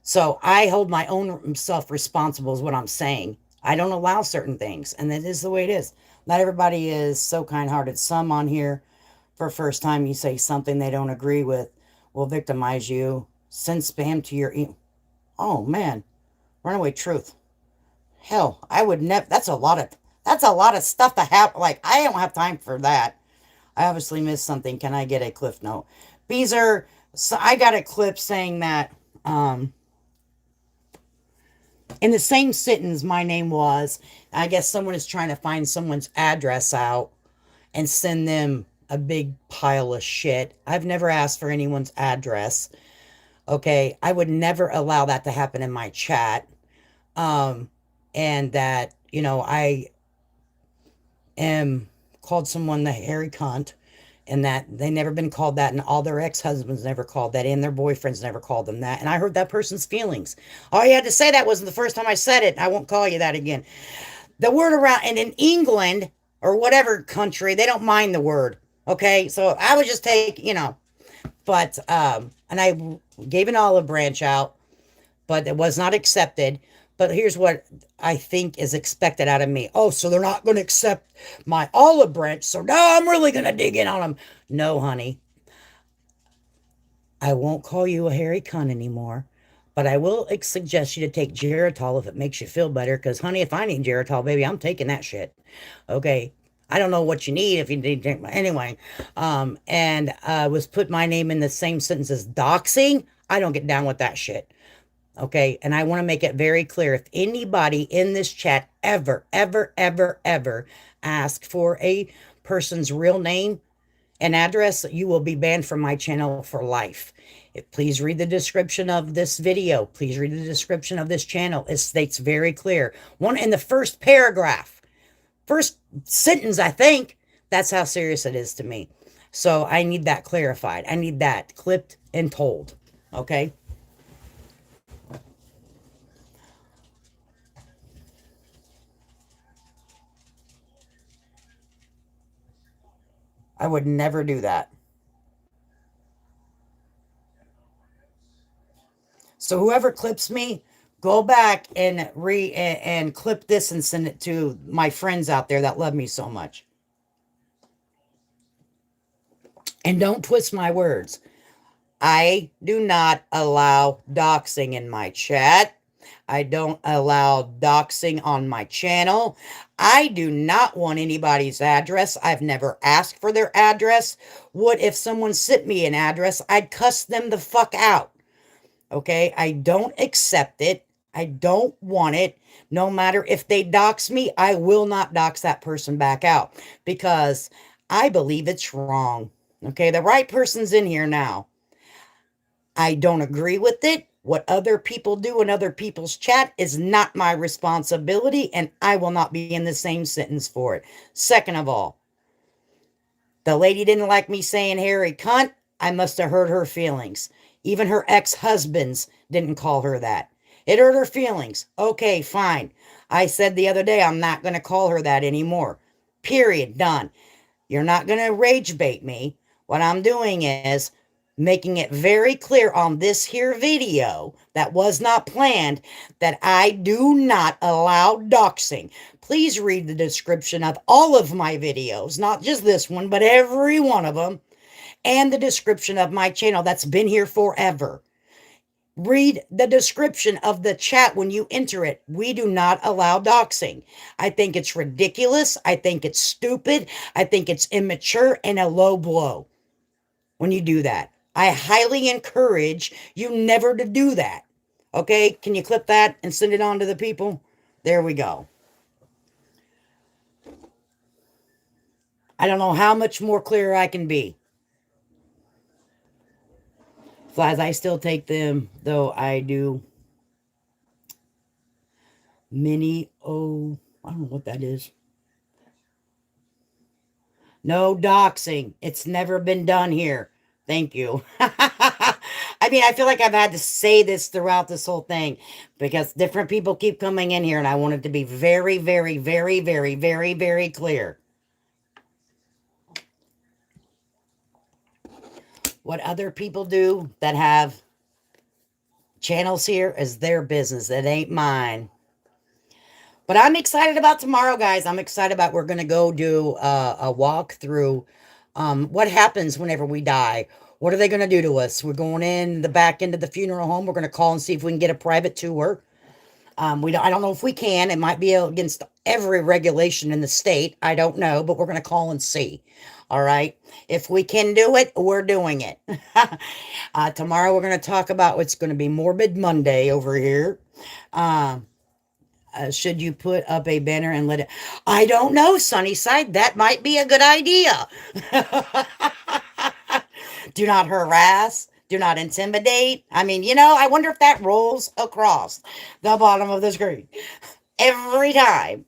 Speaker 1: So I hold my own self responsible, is what I'm saying. I don't allow certain things, and that is the way it is. Not everybody is so kind hearted. Some on here, for first time, you say something they don't agree with, will victimize you, send spam to your Oh man, runaway truth. Hell, I would never. That's a lot of stuff to have. Like I don't have time for that. I obviously missed something. Can I get a cliff note? Beezer, so I got a clip saying that in the same sentence my name was, I guess someone is trying to find someone's address out and send them a big pile of shit. I've never asked for anyone's address. Okay. I would never allow that to happen in my chat. Um, and that, I am called someone the hairy cunt, and that they never been called that, and all their ex-husbands never called that, and their boyfriends never called them that, and I heard that person's feelings. All you had to say that wasn't the first time I said it. I won't call you that again. The word around, and in England or whatever country, they don't mind the word. Okay, so I would just take, but and I gave an olive branch out, but it was not accepted. But here's what I think is expected out of me. Oh, so they're not going to accept my olive branch. So now I'm really going to dig in on them. No, honey. I won't call you a hairy cunt anymore. But I will suggest you to take Geritol if it makes you feel better. Because, honey, if I need Geritol, baby, I'm taking that shit. Okay. I don't know what you need if you need to. Anyway, and was put my name in the same sentence as doxing. I don't get down with that shit. Okay. And I want to make it very clear, if anybody in this chat ever, ever, ever, ever ask for a person's real name and address, you will be banned from my channel for life. Please read the description of this video. Please read the description of this channel. It states very clear. One in the first paragraph, first sentence, I think. That's how serious it is to me. So I need that clarified. I need that clipped and told. Okay. I would never do that. So whoever clips me, go back and and clip this and send it to my friends out there that love me so much. And don't twist my words. I do not allow doxing in my chat. I don't allow doxing on my channel. I do not want anybody's address. I've never asked for their address. What if someone sent me an address? I'd cuss them the fuck out. Okay? I don't accept it. I don't want it. No matter if they dox me, I will not dox that person back out because I believe it's wrong. Okay? The right person's in here now. I don't agree with it. What other people do in other people's chat is not my responsibility, and I will not be in the same sentence for it. Second of all, the lady didn't like me saying hairy cunt. I must have hurt her feelings. Even her ex-husbands didn't call her that. It hurt her feelings. Okay, fine. I said the other day I'm not going to call her that anymore. Period. Done. You're not going to rage bait me. What I'm doing is making it very clear on this here video that was not planned that I do not allow doxing. Please read the description of all of my videos, not just this one, but every one of them, and the description of my channel that's been here forever. Read the description of the chat when you enter it. We do not allow doxing. I think it's ridiculous. I think it's stupid. I think it's immature and a low blow when you do that. I highly encourage you never to do that. Okay? Can you clip that and send it on to the people? There we go. I don't know how much more clear I can be. Flies, I still take them, though I do. Mini, oh, I don't know what that is. No doxing. It's never been done here. Thank you. I mean, I feel like I've had to say this throughout this whole thing because different people keep coming in here and I want it to be very, very, very, very, very, very clear. What other people do that have channels here is their business. It ain't mine. But I'm excited about tomorrow, guys. I'm excited about we're going to go do a walk through what happens whenever we die. What are they going to do to us? We're going in the back end of the funeral home. We're going to call and see if we can get a private tour. I don't know if we can. It might be against every regulation in the state. I don't know, but we're going to call and see. All right. If we can do it, we're doing it. Tomorrow we're going to talk about what's going to be Morbid Monday over here. Should you put up a banner and let it? I don't know, Sunnyside. That might be a good idea. Do not harass. Do not intimidate. I mean, I wonder if that rolls across the bottom of the screen every time.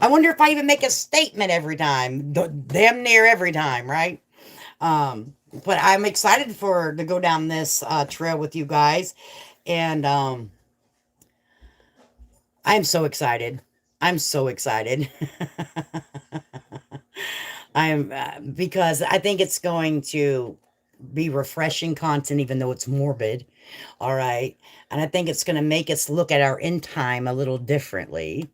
Speaker 1: I wonder if I even make a statement every time. Damn near every time, right? But I'm excited to go down this trail with you guys. And I'm so excited. I'm so excited. Because I think it's going to be refreshing content, even though it's morbid. All right. And I think it's going to make us look at our end time a little differently.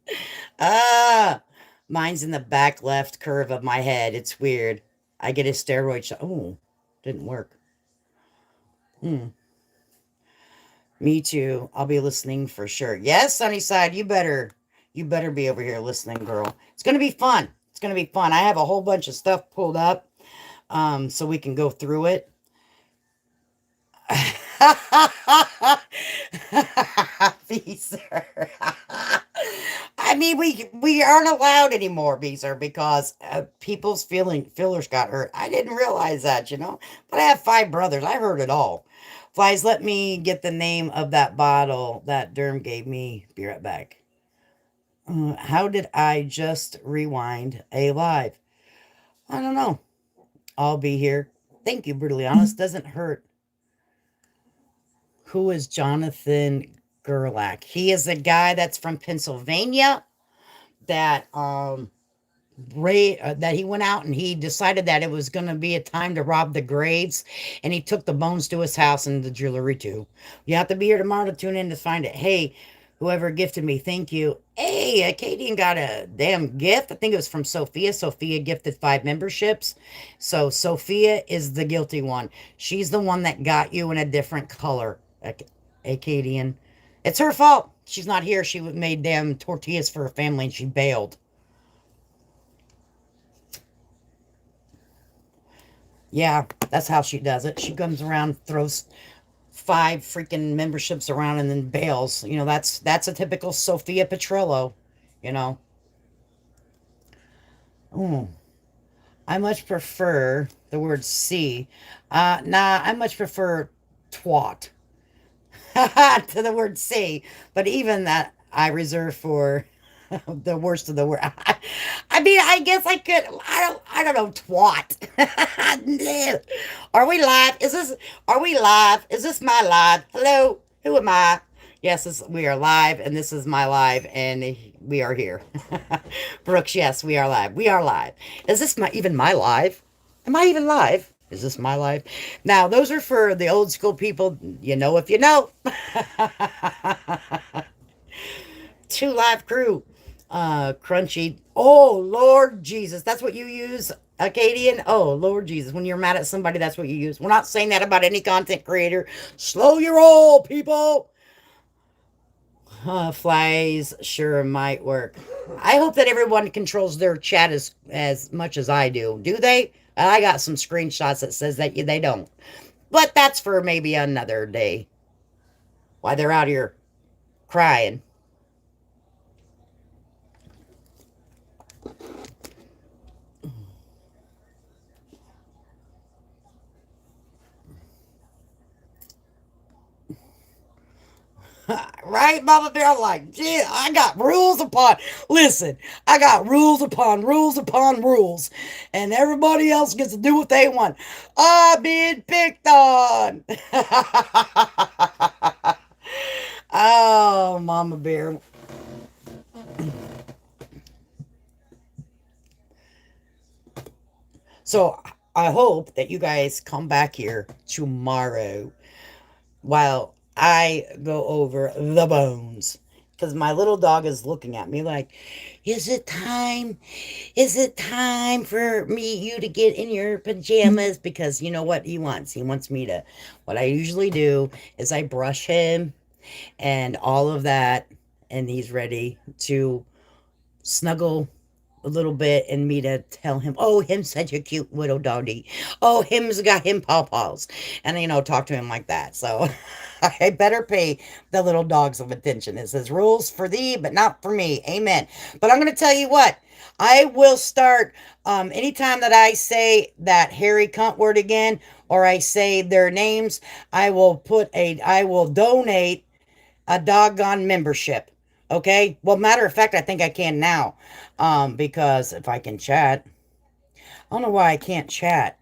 Speaker 1: Mine's in the back left curve of my head. It's weird. I get a steroid shot. Oh, didn't work. Me too. I'll be listening for sure. Yes, Sunnyside, you better be over here listening, girl. It's going to be fun. It's going to be fun. I have a whole bunch of stuff pulled up so we can go through it. Beezer. I mean, we aren't allowed anymore, Beezer, because people's fillers got hurt. I didn't realize that, But I have 5 brothers. I heard it all. Flies, let me get the name of that bottle that Derm gave me. Be right back. How did I just rewind a live? I don't know. I'll be here. Thank you, brutally honest. Doesn't hurt. Who is Jonathan Gerlach? He is a guy that's from Pennsylvania that that he went out and he decided that it was going to be a time to rob the graves, and he took the bones to his house and the jewelry too. You have to be here tomorrow to tune in to find it. Hey, whoever gifted me, thank you. Hey, Katie got a damn gift. I think it was from Sophia. Sophia gifted 5 memberships. So Sophia is the guilty one. She's the one that got you in a different color. Acadian. It's her fault. She's not here. She made them tortillas for her family and she bailed. Yeah, that's how she does it. She comes around, throws five freaking memberships around and then bails. That's a typical Sophia Petrillo, you know. Ooh, I much prefer the word C. Nah, I much prefer twat to the word C. But even that I reserve for the worst of the word. I mean, I guess I could. I don't know. Twat. Are we live? Are we live? Is this my live? Hello. Who am I? Yes, we are live, and this is my live, and we are here. Brooks, yes, we are live. We are live. Is this even my live? Am I even live? Is this my live? Now, those are for the old school people. You know if you know. Two live crew. Crunchy. Oh, Lord Jesus. That's what you use, Acadian? Oh, Lord Jesus. When you're mad at somebody, that's what you use. We're not saying that about any content creator. Slow your roll, people. Flies sure might work. I hope that everyone controls their chat as much as I do. Do they? I got some screenshots that says that they don't. But that's for maybe another day. Why they're out here crying. Right, Mama Bear? I'm like, gee, I got rules upon, listen, I got rules upon rules upon rules, and everybody else gets to do what they want. I've been picked on. Oh, Mama Bear. So I hope that you guys come back here tomorrow while I go over the bones. Because my little dog is looking at me like, is it time? Is it time for you to get in your pajamas? Because you know what he wants? He wants me to. What I usually do is I brush him and all of that, and he's ready to snuggle a little bit and me to tell him, oh, him's such a cute little doggy. Oh, him's got him paws. And, talk to him like that. So I better pay the little dog some attention. It says rules for thee, but not for me. Amen. But I'm going to tell you what, I will start anytime that I say that Harry cunt word again, or I say their names, I will donate a doggone membership. Okay. Well, matter of fact, I think I can now. Because if I can chat, I don't know why I can't chat.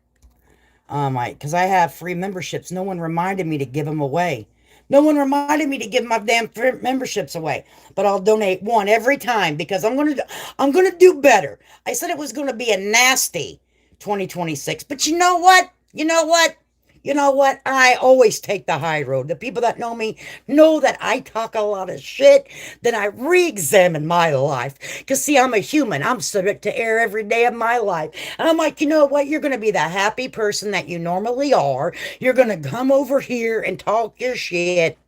Speaker 1: Because I have free memberships. No one reminded me to give them away. No one reminded me to give my damn memberships away. But I'll donate one every time because I'm gonna do better. I said it was gonna be a nasty 2026, but you know what? You know what? You know what? I always take the high road. The people that know me know that I talk a lot of shit. Then I re examine my life. Because, see, I'm a human. I'm subject to error every day of my life. And I'm like, you know what? You're going to be the happy person that you normally are. You're going to come over here and talk your shit.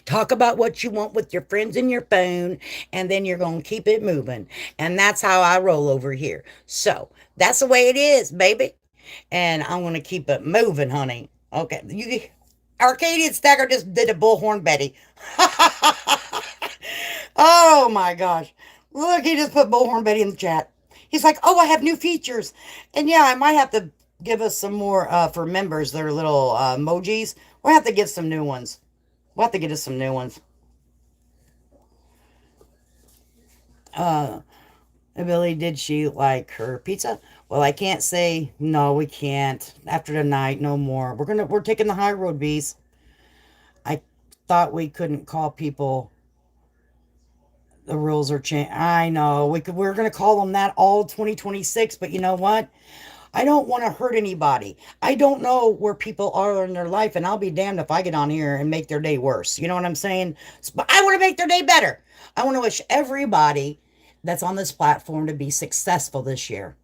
Speaker 1: Talk about what you want with your friends in your phone, and then you're going to keep it moving. And that's how I roll over here. So that's the way it is, baby. And I'm going to keep it moving, honey. Okay. Arcadian Stacker just did a bullhorn Betty. Oh my gosh. Look, he just put bullhorn Betty in the chat. He's like, oh, I have new features. And yeah, I might have to give us some more for members, their little emojis. We'll have to get some new ones. We'll have to get us some new ones. Billy, did she like her pizza? Well, I can't say no, we can't. After tonight, no more. We're taking the high road, bees. I thought we couldn't call people. The rules are changed. I know. We're gonna call them that all 2026, but you know what? I don't want to hurt anybody. I don't know where people are in their life, and I'll be damned if I get on here and make their day worse. You know what I'm saying? But I want to make their day better. I want to wish everybody that's on this platform to be successful this year.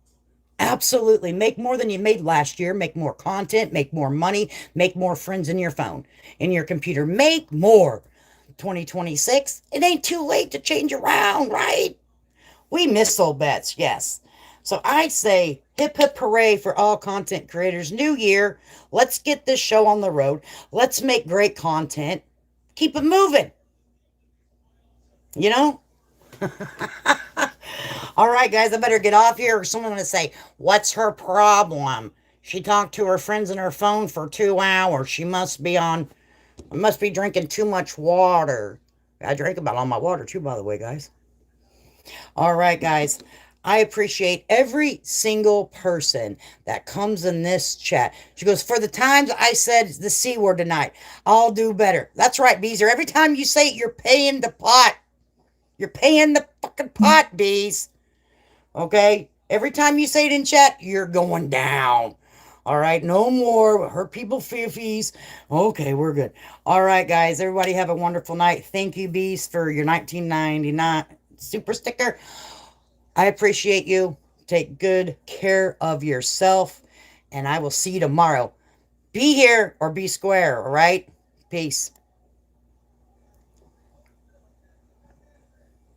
Speaker 1: Absolutely. Make more than you made last year. Make more content, make more money, make more friends in your phone, in your computer. Make more. 2026, it ain't too late to change around, right? We miss old bets, yes. So I say hip hip hooray for all content creators. New year. Let's get this show on the road. Let's make great content. Keep it moving, you know? All right, guys, I better get off here or someone's going to say, what's her problem? She talked to her friends on her phone for 2 hours. She must be drinking too much water. I drank about all my water too, by the way, guys. All right, guys. I appreciate every single person that comes in this chat. She goes, for the times I said the C word tonight, I'll do better. That's right, Beezer. Every time you say it, you're paying the pot. You're paying the fucking pot, Bees. Okay? Every time you say it in chat, you're going down. All right, no more hurt people fiffies. Okay, we're good. All right, guys, everybody have a wonderful night. Thank you, Beast, for your 1999 super sticker. I appreciate you. Take good care of yourself, and I will see you tomorrow. Be here or be square, all right? Peace.